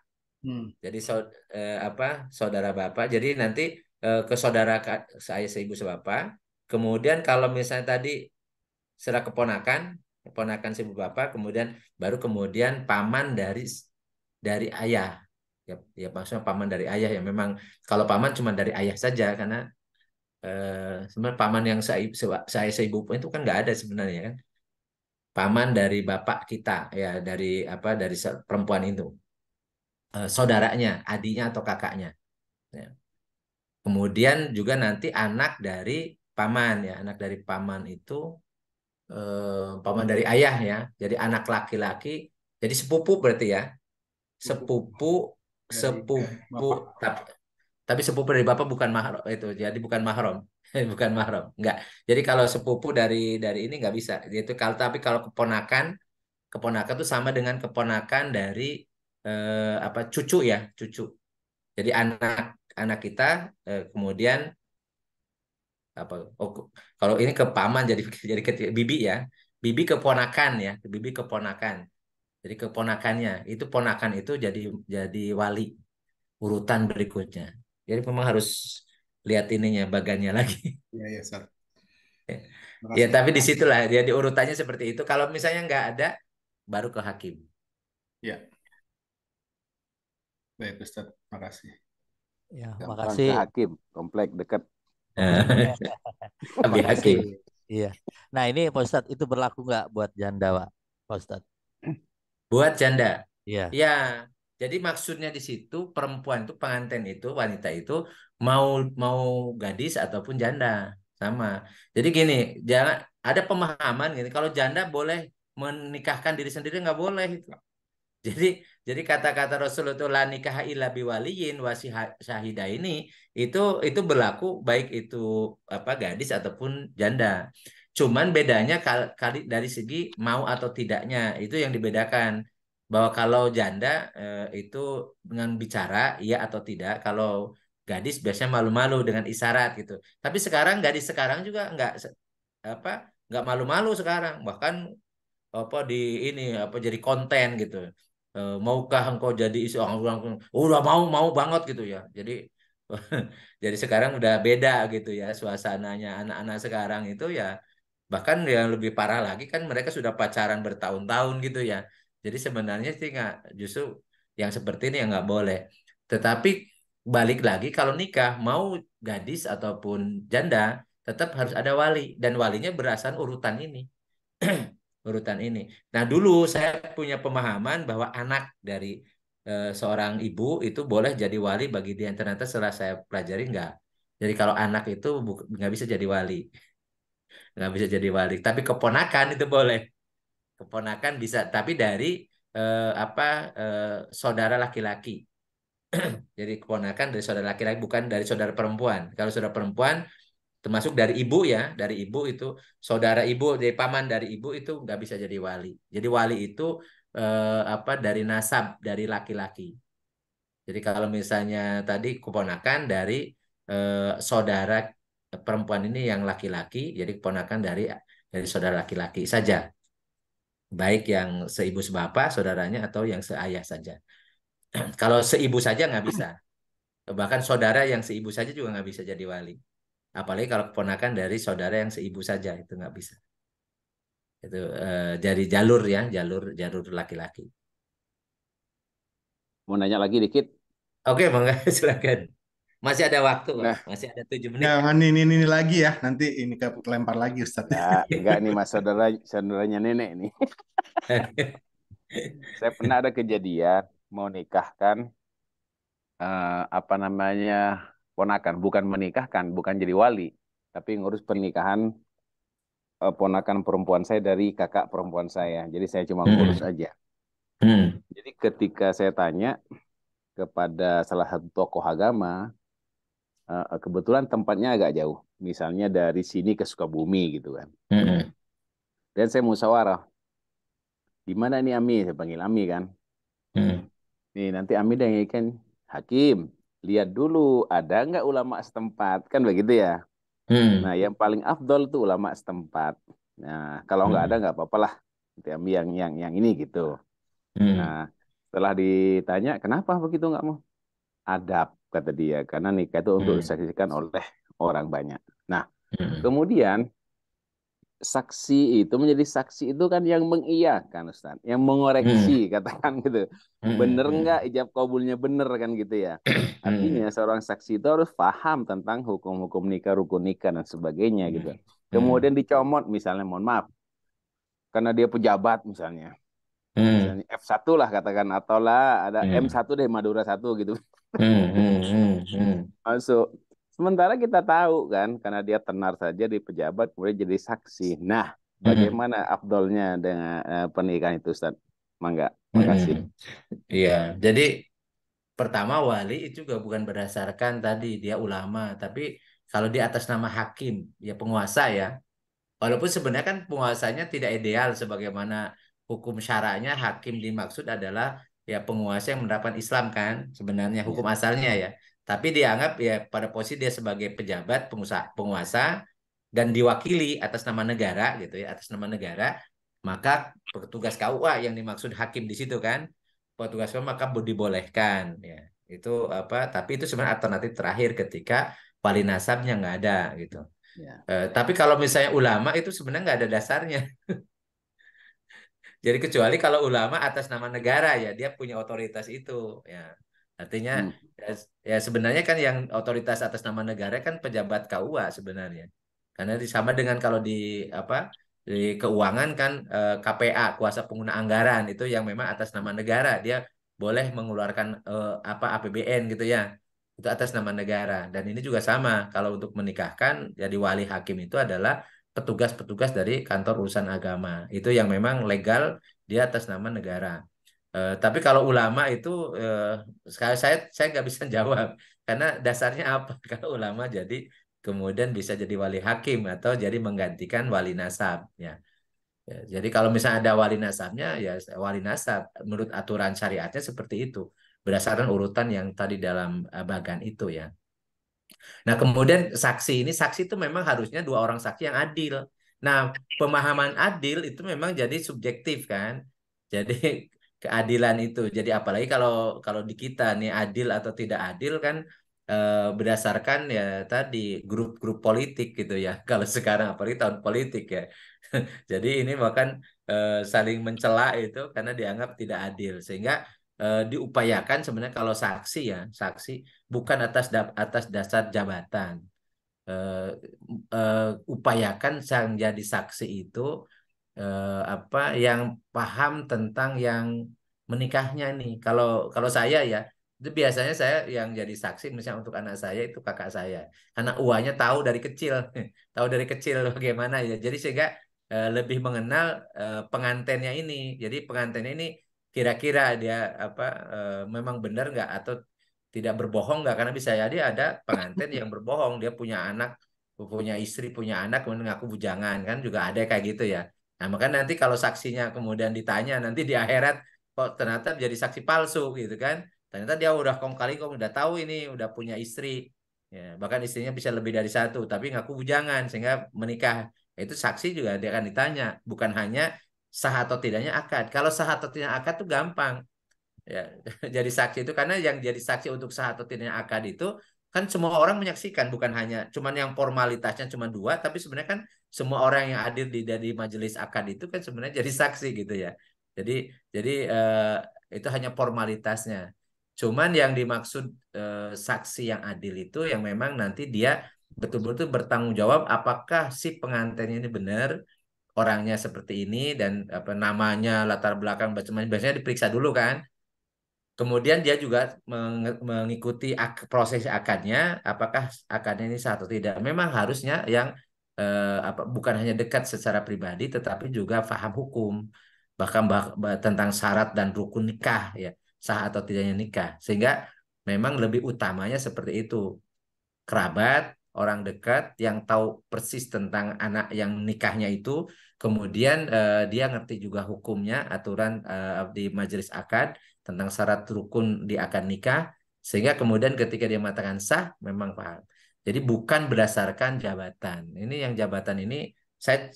C: Jadi saudara bapak. Jadi nanti ke saudara saya seibu sebapak. Kemudian kalau misalnya tadi setelah keponakan seibu bapak, kemudian paman dari ayah. Ya maksudnya paman dari ayah ya, memang kalau paman cuma dari ayah saja karena sebenarnya paman yang saya seibu itu kan nggak ada sebenarnya kan. Paman dari bapak kita ya, dari perempuan itu, saudaranya, adiknya atau kakaknya ya. Kemudian juga nanti anak dari paman ya, anak dari paman itu paman dari ayah ya, jadi anak laki-laki, jadi sepupu berarti ya, sepupu tapi sepupu dari bapak bukan mahram itu, jadi bukan mahram. Bukan mahram, enggak. Jadi kalau sepupu dari ini nggak bisa. Tapi kalau keponakan tuh sama dengan keponakan dari cucu ya, cucu. Jadi anak kita kemudian kalau ini ke paman jadi ke bibi ya. Bibi keponakan ya, bibi keponakan. Jadi keponakannya, itu ponakan itu jadi wali urutan berikutnya. Jadi memang harus lihat ininya bagannya lagi.
A: Iya, iya, Sir.
C: Ya, tapi disitulah dia urutannya seperti itu. Kalau misalnya nggak ada, baru ke hakim.
A: Ya. Baik, Ustaz. Makasih.
B: Ya,
E: Gampang
B: makasih.
E: ke hakim, komplek dekat.
C: Hakim.
B: Iya. Nah, ini Pak Ustadz, itu berlaku nggak buat janda, Pak Ustadz?
C: Buat janda.
B: Iya.
C: Ya. Jadi maksudnya di situ perempuan itu, pengantin itu, wanita itu mau gadis ataupun janda sama. Jadi gini, jangan ada pemahaman gini. Kalau janda boleh menikahkan diri sendiri, nggak boleh itu. Jadi kata-kata Rasulullah itu la nikah illa biwaliyin wa syahida itu berlaku baik itu gadis ataupun janda. Cuman bedanya kali dari segi mau atau tidaknya itu yang dibedakan. Bahwa kalau janda itu dengan bicara iya atau tidak, kalau gadis biasanya malu-malu dengan isyarat gitu. Tapi sekarang gadis sekarang juga nggak malu-malu sekarang, bahkan di ini jadi konten gitu. Maukah engkau jadi istri orang, udah mau banget gitu ya. Jadi sekarang udah beda gitu ya suasananya. Anak-anak sekarang itu ya, bahkan yang lebih parah lagi kan mereka sudah pacaran bertahun-tahun gitu ya. Jadi sebenarnya sih nggak, justru yang seperti ini yang nggak boleh. Tetapi balik lagi, kalau nikah mau gadis ataupun janda tetap harus ada wali, dan walinya berdasarkan urutan ini. Urutan ini. Nah, dulu saya punya pemahaman bahwa anak dari seorang ibu itu boleh jadi wali bagi dia. Ternyata setelah saya pelajari enggak. Jadi kalau anak itu nggak bisa jadi wali, nggak bisa jadi wali. Tapi keponakan itu boleh. Keponakan bisa, tapi dari apa saudara laki-laki. Jadi keponakan dari saudara laki-laki, bukan dari saudara perempuan. Kalau saudara perempuan termasuk dari ibu ya, dari ibu itu saudara ibu, dari paman dari ibu itu nggak bisa jadi wali. Jadi wali itu apa dari nasab dari laki-laki. Jadi kalau misalnya tadi keponakan dari saudara perempuan ini yang laki-laki, jadi keponakan dari saudara laki-laki saja, baik yang seibu sebapak saudaranya atau yang seayah saja. Kalau seibu saja nggak bisa, bahkan saudara yang seibu saja juga nggak bisa jadi wali. Apalagi kalau keponakan dari saudara yang seibu saja itu nggak bisa. Itu dari jalur ya, jalur laki-laki.
E: Mau nanya lagi dikit?
C: Oke, monggo silakan. Masih ada waktu kok,
E: Nah,
C: masih ada 7 menit.
A: Jangan ini lagi ya, nanti ini kelempar lagi Ustadz.
E: enggak nih Mas, saudaranya nenek nih. Saya pernah ada kejadian mau nikahkan apa namanya ponakan, bukan menikahkan, bukan jadi wali, tapi ngurus pernikahan ponakan perempuan saya dari kakak perempuan saya. Jadi saya cuma ngurus aja. Jadi ketika saya tanya kepada salah satu tokoh agama, kebetulan tempatnya agak jauh, misalnya dari sini ke Sukabumi gitu kan. Dan saya musyawarah, di mana nih Ami? Saya panggil Ami kan. Nih nanti Ami dan ikan Hakim, lihat dulu ada nggak ulama setempat, kan begitu ya. Nah yang paling afdol tuh ulama setempat. Nah kalau nggak ada nggak apa-apa lah, nanti Ami yang ini gitu. Nah setelah ditanya kenapa begitu nggak mau, adab kata dia, karena nikah itu untuk disaksikan oleh orang banyak. Nah kemudian saksi itu menjadi saksi itu kan yang mengiyakan Ustaz, yang mengoreksi katakan gitu. Bener nggak ijab kabulnya bener kan gitu ya. Artinya seorang saksi itu harus paham tentang hukum-hukum nikah, rukun nikah dan sebagainya gitu. Kemudian dicomot misalnya, mohon maaf, karena dia pejabat misalnya. Misalnya F1 lah katakan, atau lah ada M1 deh, Madura 1 gitu. Masuk. Sementara kita tahu kan, karena dia tenar saja di pejabat, kemudian jadi saksi. Nah, bagaimana afdolnya dengan pernikahan itu, Ustaz? Mangga, makasih.
C: Iya, jadi pertama wali itu juga bukan berdasarkan tadi dia ulama, tapi kalau di atas nama hakim, ya penguasa ya. Walaupun sebenarnya kan penguasanya tidak ideal sebagaimana hukum syara'nya, hakim dimaksud adalah ya penguasa yang menerapkan Islam kan sebenarnya hukum asalnya ya. Tapi dianggap ya pada posisi dia sebagai pejabat penguasa dan diwakili atas nama negara gitu ya, atas nama negara, maka petugas KUA yang dimaksud hakim di situ kan, petugas KUA maka dibolehkan ya. Itu apa? Tapi itu sebenarnya alternatif terakhir ketika wali nasabnya nggak ada gitu. Tapi kalau misalnya ulama itu sebenarnya nggak ada dasarnya. Jadi kecuali kalau ulama atas nama negara ya dia punya otoritas itu ya. Artinya ya sebenarnya kan yang otoritas atas nama negara kan pejabat KUA sebenarnya. Karena sama dengan kalau di apa di keuangan kan KPA, kuasa pengguna anggaran itu yang memang atas nama negara dia boleh mengeluarkan apa APBN gitu ya. Itu atas nama negara. Dan ini juga sama kalau untuk menikahkan jadi wali hakim itu adalah petugas-petugas dari kantor urusan agama. Itu yang memang legal dia atas nama negara. Tapi kalau ulama itu saya nggak bisa jawab karena dasarnya apa kalau ulama jadi kemudian bisa jadi wali hakim atau jadi menggantikan wali nasab ya. Ya, jadi kalau misalnya ada wali nasabnya ya wali nasab menurut aturan syariatnya seperti itu berdasarkan urutan yang tadi dalam bagan itu ya. Nah, kemudian saksi itu memang harusnya dua orang saksi yang adil. Nah, pemahaman adil itu memang jadi subjektif kan. Jadi keadilan itu. Jadi apalagi kalau kalau di kita nih adil atau tidak adil kan berdasarkan ya tadi grup-grup politik gitu ya. Kalau sekarang apalagi tahun politik ya. Jadi ini bahkan saling mencela itu karena dianggap tidak adil sehingga diupayakan sebenarnya kalau saksi ya saksi bukan atas dasar jabatan. Upayakan sang jadi saksi itu apa yang paham tentang yang menikahnya nih. Kalau saya ya, itu biasanya saya yang jadi saksi misalnya untuk anak saya itu kakak saya. Karena uanya tahu dari kecil, tahu dari kecil bagaimana ya. Jadi sehingga lebih mengenal pengantennya ini. Jadi pengantennya ini kira-kira dia apa memang benar nggak atau tidak berbohong nggak? Karena bisa jadi ada pengantin yang berbohong, dia punya anak, punya istri, punya anak, kemudian ngaku bujangan kan juga ada kayak gitu ya. Nah, maka nanti kalau saksinya kemudian ditanya nanti di akhirat kok ternyata jadi saksi palsu gitu kan. Ternyata dia udah kong kali kong udah tahu ini udah punya istri. Ya, bahkan istrinya bisa lebih dari satu tapi ngaku bujangan sehingga menikah. Itu saksi juga dia akan ditanya, bukan hanya sah atau tidaknya akad. Kalau sah atau tidaknya akad tuh gampang. Ya, jadi saksi itu karena yang jadi saksi untuk sah atau tidaknya akad itu kan semua orang menyaksikan, bukan hanya cuman yang formalitasnya cuma dua, tapi sebenarnya kan semua orang yang hadir di majelis akad itu kan sebenarnya jadi saksi gitu ya. Jadi itu hanya formalitasnya. Cuman yang dimaksud saksi yang adil itu yang memang nanti dia betul-betul bertanggung jawab apakah si pengantin ini benar orangnya seperti ini dan apa namanya latar belakang macam-macam biasanya diperiksa dulu kan. Kemudian dia juga mengikuti proses akadnya, apakah akadnya ini sah atau tidak. Memang harusnya yang bukan hanya dekat secara pribadi, tetapi juga paham hukum, bahkan tentang syarat dan rukun nikah, ya sah atau tidaknya nikah. Sehingga memang lebih utamanya seperti itu. Kerabat, orang dekat yang tahu persis tentang anak yang nikahnya itu, kemudian dia ngerti juga hukumnya, aturan di majelis akad tentang syarat rukun di akad nikah, sehingga kemudian ketika dia mengatakan sah, memang paham. Jadi bukan berdasarkan jabatan. Ini yang jabatan ini, saya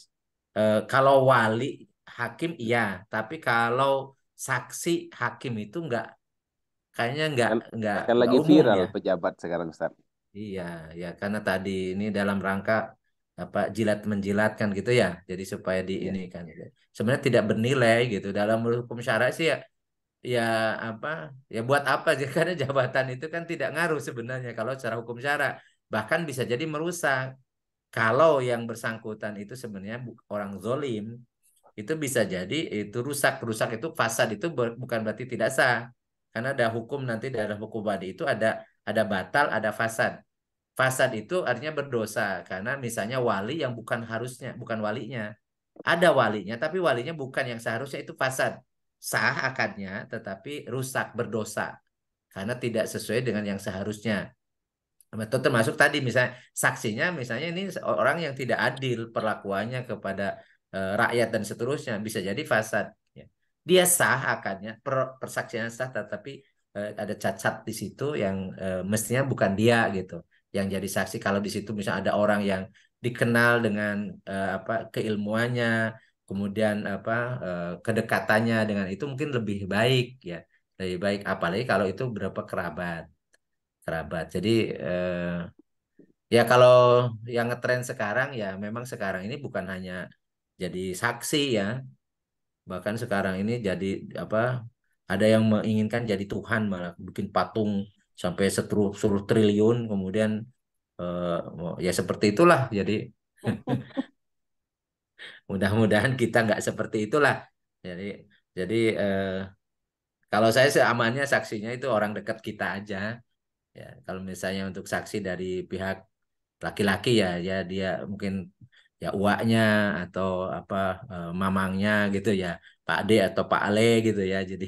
C: kalau wali hakim iya, tapi kalau saksi hakim itu kayaknya
E: Kan
C: nggak
E: lagi
C: umum
E: viral
C: ya.
E: pejabat sekarang, Ustaz.
C: Iya, ya karena tadi ini dalam rangka apa jilat menjilat kan gitu ya. Jadi supaya di
E: Iya.
C: ini kan. Sebenarnya tidak bernilai gitu. Dalam hukum syara sih ya apa ya buat apa sih karena jabatan itu kan tidak ngaruh sebenarnya kalau secara hukum syara. Bahkan bisa jadi merusak. Kalau yang bersangkutan itu sebenarnya orang zolim, itu bisa jadi itu rusak itu fasad itu bukan berarti tidak sah. Karena ada hukum nanti dalam hukum badi itu ada batal, ada fasad. Fasad itu artinya berdosa karena misalnya wali yang bukan walinya. Ada walinya tapi walinya bukan yang seharusnya itu fasad. Sah akadnya tetapi rusak berdosa karena tidak sesuai dengan yang seharusnya. Atau termasuk tadi misalnya saksinya misalnya ini orang yang tidak adil perlakuannya kepada rakyat dan seterusnya bisa jadi fasad. Ya. Dia sah akadnya persaksian sah tetapi ada cacat di situ yang mestinya bukan dia gitu yang jadi saksi kalau di situ misalnya ada orang yang dikenal dengan apa keilmuannya kemudian apa kedekatannya dengan itu mungkin lebih baik ya lebih baik apalagi kalau itu berapa kerabat. Jadi ya kalau yang ngetren sekarang ya memang sekarang ini bukan hanya jadi saksi ya, bahkan sekarang ini jadi apa? Ada yang menginginkan jadi Tuhan malah bikin patung sampai seluruh triliun, kemudian ya seperti itulah. Jadi mudah-mudahan kita nggak seperti itulah. Jadi jadi kalau saya sih amannya saksinya itu orang dekat kita aja. Ya, kalau misalnya untuk saksi dari pihak laki-laki ya dia mungkin ya uaknya atau apa mamangnya gitu ya Pak D atau Pak Ale gitu ya jadi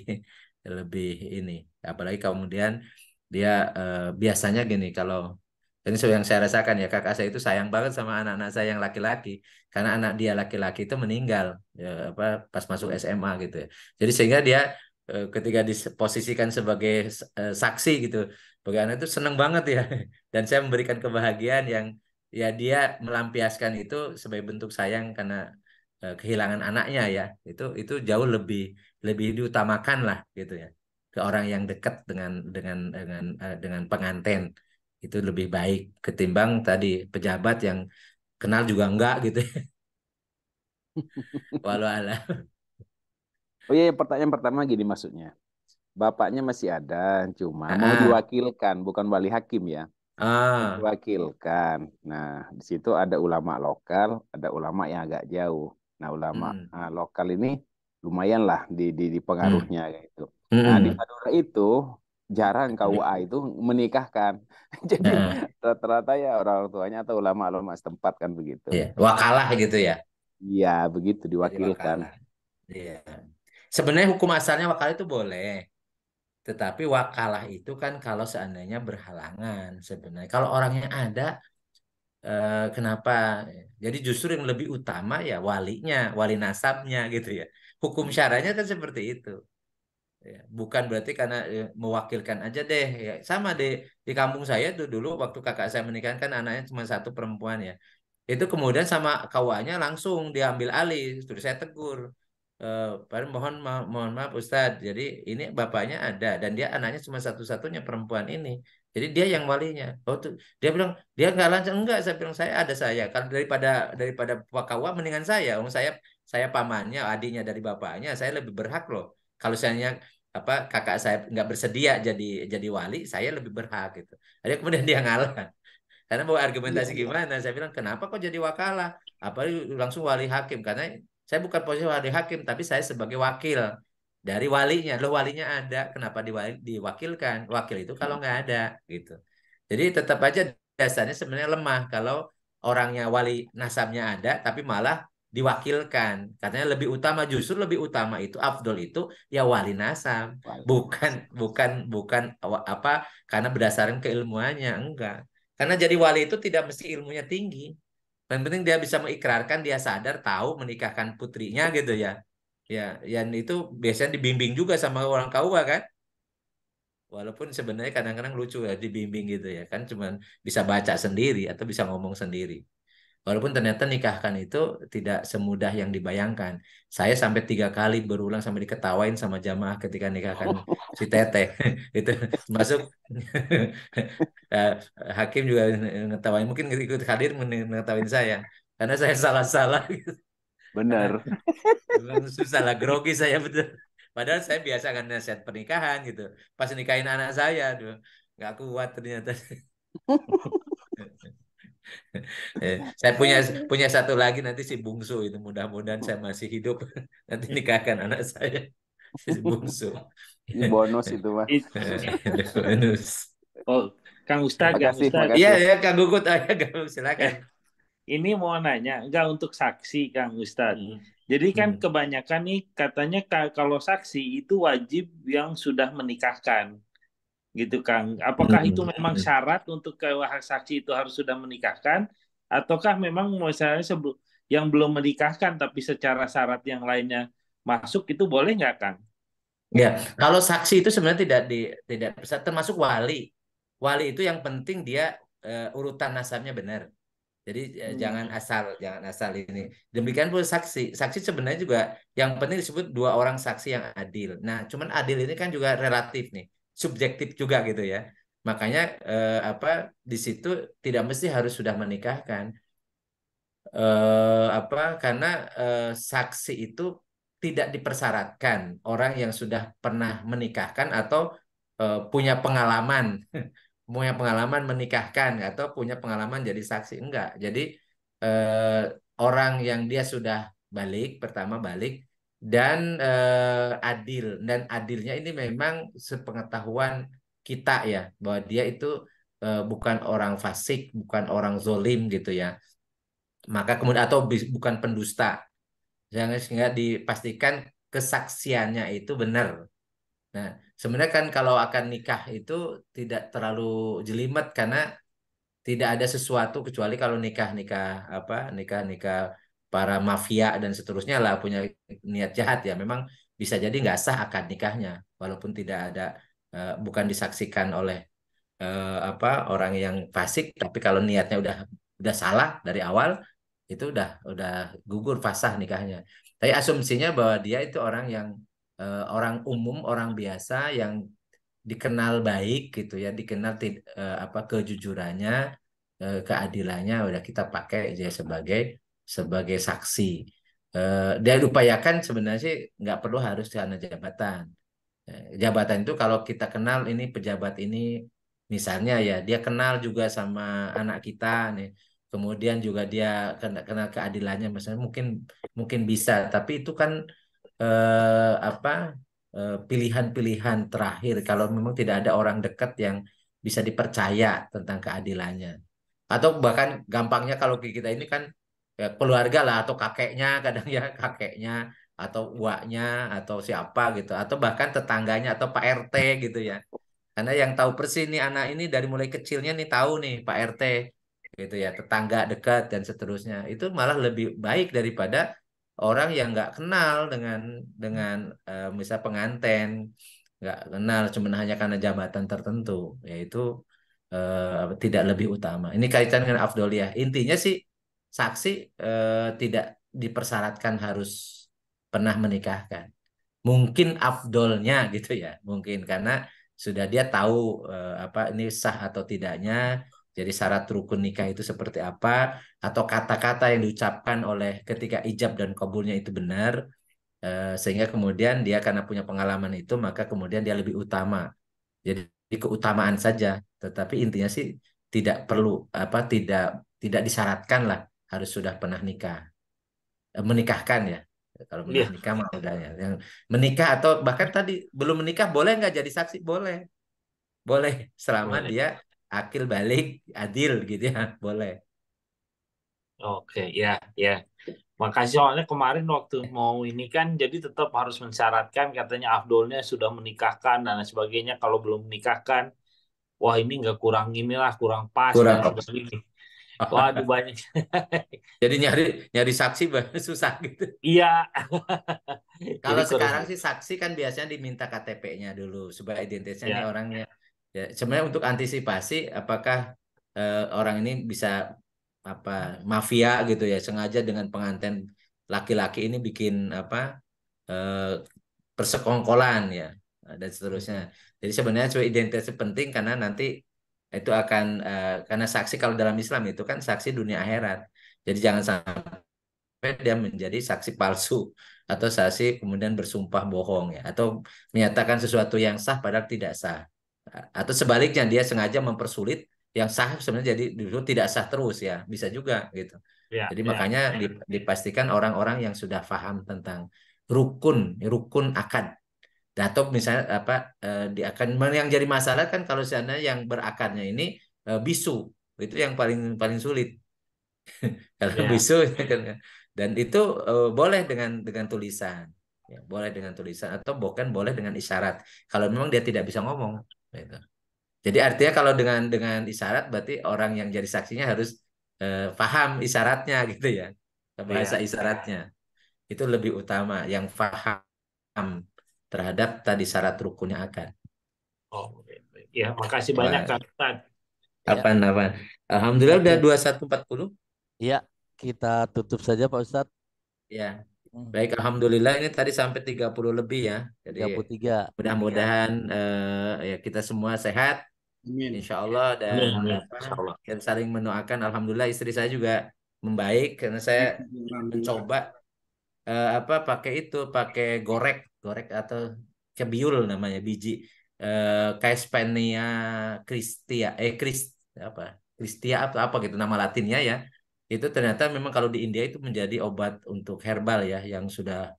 C: lebih ini apalagi kemudian dia biasanya gini kalau ini yang saya rasakan ya kakak saya itu sayang banget sama anak-anak saya yang laki-laki karena anak dia laki-laki itu meninggal ya, apa pas masuk SMA gitu ya jadi sehingga dia ketika diposisikan sebagai saksi gitu bagaimana itu seneng banget ya dan saya memberikan kebahagiaan yang ya dia melampiaskan itu sebagai bentuk sayang karena kehilangan anaknya ya itu jauh lebih diutamakan lah gitu ya ke orang yang dekat dengan pengantin itu lebih baik ketimbang tadi pejabat yang kenal juga enggak gitu walau alam.
E: Oh iya, pertanyaan pertama gini maksudnya. Bapaknya masih ada, cuma mau
C: Ah,
E: diwakilkan, bukan wali hakim ya. Mau
C: ah.
E: diwakilkan. Nah, di situ ada ulama lokal, ada ulama yang agak jauh. Nah, ulama
C: Mm-mm.
E: lokal ini lumayan lah di
C: Hmm.
E: pengaruhnya gitu. Nah, di
C: Hmm.
E: Madura itu jarang KUA itu menikahkan. Jadi
C: Nah,
E: rata-rata ya orang tuanya atau ulama-ulama setempat kan begitu.
C: ya, wakalah gitu ya.
E: Iya, begitu
C: Jadi
E: diwakilkan.
C: wakalah. Iya. Sebenarnya hukum asalnya wakalah itu boleh. Tetapi wakalah itu kan kalau seandainya berhalangan sebenarnya. Kalau orangnya ada, kenapa? Jadi justru yang lebih utama ya walinya, wali nasabnya gitu ya. Hukum syaranya kan seperti itu. Ya, bukan berarti karena mewakilkan aja deh. Ya, sama di kampung saya tuh dulu waktu kakak saya menikahkan kan anaknya cuma satu perempuan ya. Itu kemudian sama KUA-nya langsung diambil alih. Terus saya tegur. Pak, mohon maaf Ustadz. Jadi ini bapaknya ada dan dia anaknya cuma satu-satunya perempuan ini. Jadi dia yang walinya. Oh tuh dia bilang dia nggak langsung enggak. Saya bilang saya ada saya. Kalau daripada Pak KUA mendingan saya. Saya pamannya, adiknya dari bapaknya. Saya lebih berhak loh. Kalau misalnya apa kakak saya nggak bersedia jadi wali, saya lebih berhak gitu. Ada kemudian dia ngalah. Karena mau
E: Iya,
C: argumentasi
E: iya.
C: gimana? Saya bilang, kenapa kok jadi wakalah? Apa langsung wali hakim? Karena saya bukan posisi wali hakim, tapi saya sebagai wakil dari walinya. Loh, walinya ada, kenapa diwakilkan? Wakil itu kalau nggak ada, gitu. Jadi tetap aja dasarnya sebenarnya lemah kalau orangnya wali nasabnya ada, tapi malah diwakilkan. Katanya lebih utama, justru lebih utama itu, afdol itu ya wali nasab, bukan
E: Wali.
C: bukan apa karena berdasarkan keilmuannya, enggak. Karena jadi wali itu tidak mesti ilmunya tinggi. Yang penting dia bisa mengikrarkan, dia sadar, tahu menikahkan putrinya gitu ya. Ya, yang itu biasanya dibimbing juga sama orang KUA kan. Walaupun sebenarnya kadang-kadang lucu ya dibimbing gitu ya kan, cuman bisa baca sendiri atau bisa ngomong sendiri. Walaupun ternyata nikahkan itu tidak semudah yang dibayangkan. Saya sampai 3 kali berulang sampai diketawain sama jamaah ketika nikahkan si Teteh. Itu masuk eh, hakim juga ngetawain. Mungkin ikut hadir ngetawain saya. Karena saya salah-salah.
E: Bener.
C: Susah lah, grogi saya betul. Padahal saya biasa kan nasihat pernikahan gitu. Pas nikahin anak saya, aduh, nggak kuat ternyata. Saya punya satu lagi nanti si bungsu itu mudah-mudahan saya masih hidup nanti nikahkan anak saya si bungsu.
E: Ini bonus itu mah.
C: Bonus.
G: Oh, Kang Ustadz, Kang
E: Makasih,
G: Ustadz.
C: Iya
E: makasih.
C: ya Kang Gugut, ayo Kang silakan.
G: Ini mau nanya, enggak untuk saksi, Kang Ustadz. Jadi kan kebanyakan nih katanya kalau saksi itu wajib yang sudah menikahkan, gitu Kang. Apakah itu memang syarat untuk saksi itu harus sudah menikahkan, ataukah memang misalnya yang belum menikahkan tapi secara syarat yang lainnya masuk itu boleh nggak Kang?
C: Ya, kalau saksi itu sebenarnya tidak termasuk wali. Wali itu yang penting dia urutan nasabnya benar. Jadi jangan asal ini. Demikian pula saksi. Saksi sebenarnya juga yang penting disebut 2 orang saksi yang adil. Nah, cuman adil ini kan juga relatif nih, subjektif juga gitu ya. Makanya apa di situ tidak mesti harus sudah menikahkan. Karena saksi itu tidak dipersyaratkan orang yang sudah pernah menikahkan atau punya pengalaman punya pengalaman menikahkan atau punya pengalaman jadi saksi enggak. Jadi eh, orang yang dia sudah pertama balik dan dan adilnya ini memang sepengetahuan kita ya bahwa dia itu bukan orang fasik, bukan orang zolim gitu ya. Maka kemudian atau bukan pendusta. Sehingga dipastikan kesaksiannya itu benar. Nah, sebenarnya kan kalau akan nikah itu tidak terlalu jelimet karena tidak ada sesuatu kecuali kalau nikah para mafia dan seterusnya lah punya niat jahat ya. Memang bisa jadi nggak sah akad nikahnya walaupun tidak ada bukan disaksikan oleh orang yang fasik, tapi kalau niatnya udah salah dari awal itu udah gugur fasah nikahnya. Tapi asumsinya bahwa dia itu orang yang orang umum, orang biasa yang dikenal baik gitu ya, dikenal kejujurannya, keadilannya udah kita pakai dia sebagai saksi. Dia upayakan sebenarnya sih nggak perlu harus karena jabatan. Jabatan itu kalau kita kenal ini pejabat ini misalnya ya dia kenal juga sama anak kita nih. Kemudian juga dia kenal keadilannya misalnya mungkin mungkin bisa, tapi itu kan pilihan-pilihan terakhir kalau memang tidak ada orang dekat yang bisa dipercaya tentang keadilannya. Atau bahkan gampangnya kalau kita ini kan ya, keluarga lah atau kakeknya kadang ya kakeknya atau uaknya atau siapa gitu atau bahkan tetangganya atau Pak RT gitu ya. Karena yang tahu persis nih anak ini dari mulai kecilnya nih tahu nih Pak RT gitu ya, tetangga dekat dan seterusnya. Itu malah lebih baik daripada orang yang nggak kenal dengan misal penganten, nggak kenal cuma hanya karena jabatan tertentu, yaitu tidak lebih utama. Ini kaitan dengan afdoliyah. Intinya sih saksi tidak dipersyaratkan harus pernah menikahkan. Mungkin afdolnya gitu ya, mungkin karena sudah dia tahu apa ini sah atau tidaknya. Jadi syarat rukun nikah itu seperti apa atau kata-kata yang diucapkan oleh ketika ijab dan kabulnya itu benar sehingga kemudian dia karena punya pengalaman itu maka kemudian dia lebih utama. Jadi keutamaan saja, tetapi intinya sih tidak perlu apa tidak disyaratkan lah harus sudah pernah nikah. Menikahkan ya. Kalau
G: Iya.
C: pernah nikah mah udah ya. Yang menikah atau bahkan tadi belum menikah boleh nggak jadi saksi? Boleh. Boleh selama
G: Boleh.
C: dia akil balik adil gitu ya, boleh.
G: Oke, ya, ya. Makasih soalnya kemarin waktu mau ini kan jadi tetap harus mensyaratkan katanya afdolnya sudah menikahkan dan lain sebagainya. Kalau belum menikahkan, wah ini nggak kurang inilah, kurang pas dan
C: Kurang.
G: sebagainya. Waduh banyak.
C: Jadi nyari nyari saksi susah gitu.
G: Iya.
C: Kalau
G: Jadi kurang.
C: sekarang sih saksi kan biasanya diminta KTP-nya dulu supaya identitasnya ini
G: Ya,
C: orangnya. Ya, sebenarnya untuk antisipasi apakah orang ini bisa apa mafia gitu ya sengaja dengan pengantin laki-laki ini bikin apa persekongkolan ya dan seterusnya. Jadi sebenarnya identitas itu penting karena nanti itu akan karena saksi kalau dalam Islam itu kan saksi dunia akhirat. Jadi jangan sampai dia menjadi saksi palsu atau saksi kemudian bersumpah bohong ya atau menyatakan sesuatu yang sah padahal tidak sah atau sebaliknya dia sengaja mempersulit yang sah sebenarnya jadi dulu tidak sah terus ya bisa juga gitu.
G: ya,
C: Jadi
G: ya.
C: makanya dipastikan orang-orang yang sudah paham tentang rukun akad. Atau misalnya apa di akad yang jadi masalah kan kalau seandainya yang berakadnya ini bisu itu yang paling paling sulit. Kalau
G: Ya.
C: bisu kan. Dan itu boleh dengan tulisan. Ya, boleh dengan tulisan atau bahkan boleh dengan isyarat. Kalau memang dia tidak bisa ngomong. Gitu. Jadi artinya kalau dengan isyarat berarti orang yang jadi saksinya harus paham isyaratnya gitu ya. Bahasa
G: Ya.
C: isyaratnya. Itu lebih utama yang paham terhadap tadi syarat rukunnya akad.
G: Oh, ya, makasih banyak Kak Ustaz.
C: Apaan? Alhamdulillah udah 21.40.
B: Iya, kita tutup saja Pak Ustadz.
C: Ya. Baik, alhamdulillah ini tadi sampai 30 lebih ya. Jadi
B: 33.
C: mudah-mudahan ya kita semua sehat.
A: Amin.
C: Insya Allah dan
G: Amin. Insya Allah.
C: kita saling mendoakan. Alhamdulillah istri saya juga membaik karena saya mencoba pakai gorek atau kebiul namanya biji Caspania Christia Christia apa gitu nama latinnya ya. Itu ternyata memang kalau di India itu menjadi obat untuk herbal ya yang sudah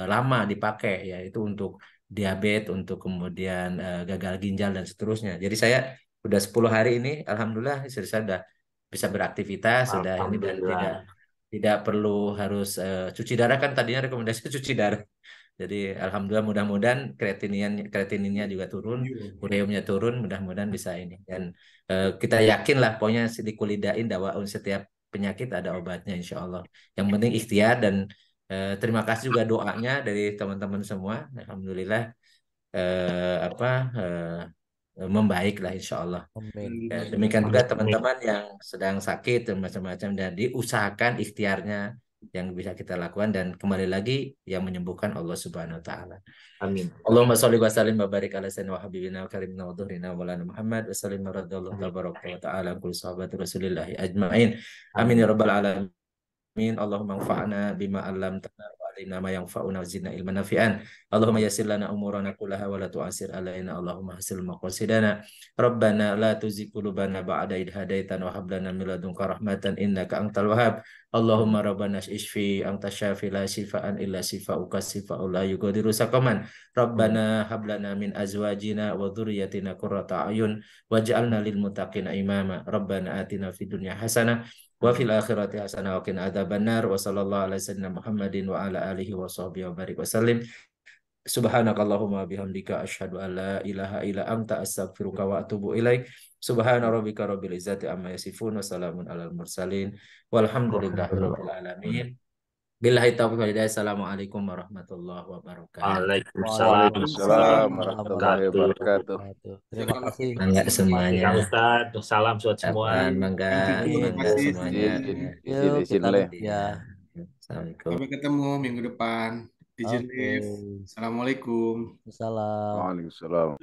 C: lama dipakai ya itu untuk diabetes, untuk kemudian gagal ginjal dan seterusnya. Jadi saya udah 10 hari ini alhamdulillah istri saya sudah bisa beraktivitas, sudah ini dan tidak perlu harus cuci darah kan tadinya rekomendasi cuci darah. Jadi alhamdulillah mudah-mudahan kreatininnya juga turun, ureumnya turun, mudah-mudahan bisa ini. Dan kita yakin lah pokoknya dikulidain dawaun setiap penyakit ada obatnya insya Allah. Yang penting ikhtiar dan terima kasih juga doanya dari teman-teman semua. Alhamdulillah membaik lah insya Allah. Ya, demikian juga teman-teman yang sedang sakit dan macam-macam dan diusahakan ikhtiarnya yang bisa kita lakukan dan kembali lagi yang menyembuhkan Allah Subhanahu wa taala.
G: Amin.
C: Allahumma sholli wa sallim wa barik ala sayyidina wa habibina wa karimina wa dhuhrina wa maulana Muhammad wa sallim radhiyallahu tabaraka wa ta'ala kulli sahabati Rasulillahi ajmain. Amin ya rabbal alamin. Allahumma anfa'na bima 'allamtana wa علمنا ما ينفعنا وزدنا علما نافعا اللهم يسر لنا أمورنا كلها ولا تعسر علينا اللهم حسن مقاصدنا ربنا لا تزغ قلوبنا بعد إذ هديتنا وهب لنا من لدنك رحمة إنك أنت الوهاب اللهم ربنا اشفي أنت الشافي لا شفاء إلا شفاؤك شفاء لا يغادر سقما ربنا هب لنا من أزواجنا وذريتنا قرة أعين واجعلنا للمتقين إماما ربنا آتنا في الدنيا حسنة وفي الآخرة حسنة وقنا عذاب النار وصلى الله على سيدنا محمد وعلى آله وصحبه وبارك وسلم Subhanakallahumma bihamdika asyhadu an la ilaha illa anta astaghfiruka wa atubu ilaik. Subhana rabbika rabbil izzati amma yasifun wa salamun alal mursalin walhamdulillahi rabbil alamin. Billahi taufiq wal hidayah. Assalamualaikum warahmatullahi wabarakatuh.
G: Waalaikumsalam.
E: Waalaikumsalam warahmatullahi wabarakatuh.
B: Terima kasih.
C: Mangga semuanya.
G: Kang Ustadz, salam buat semua.
C: Mangga semuanya.
E: Izin Le.
B: Ya.
C: Assalamualaikum.
A: Sampai ketemu minggu depan. Izin Liv. Assalamualaikum.
B: Salam.
E: Waalaikumsalam.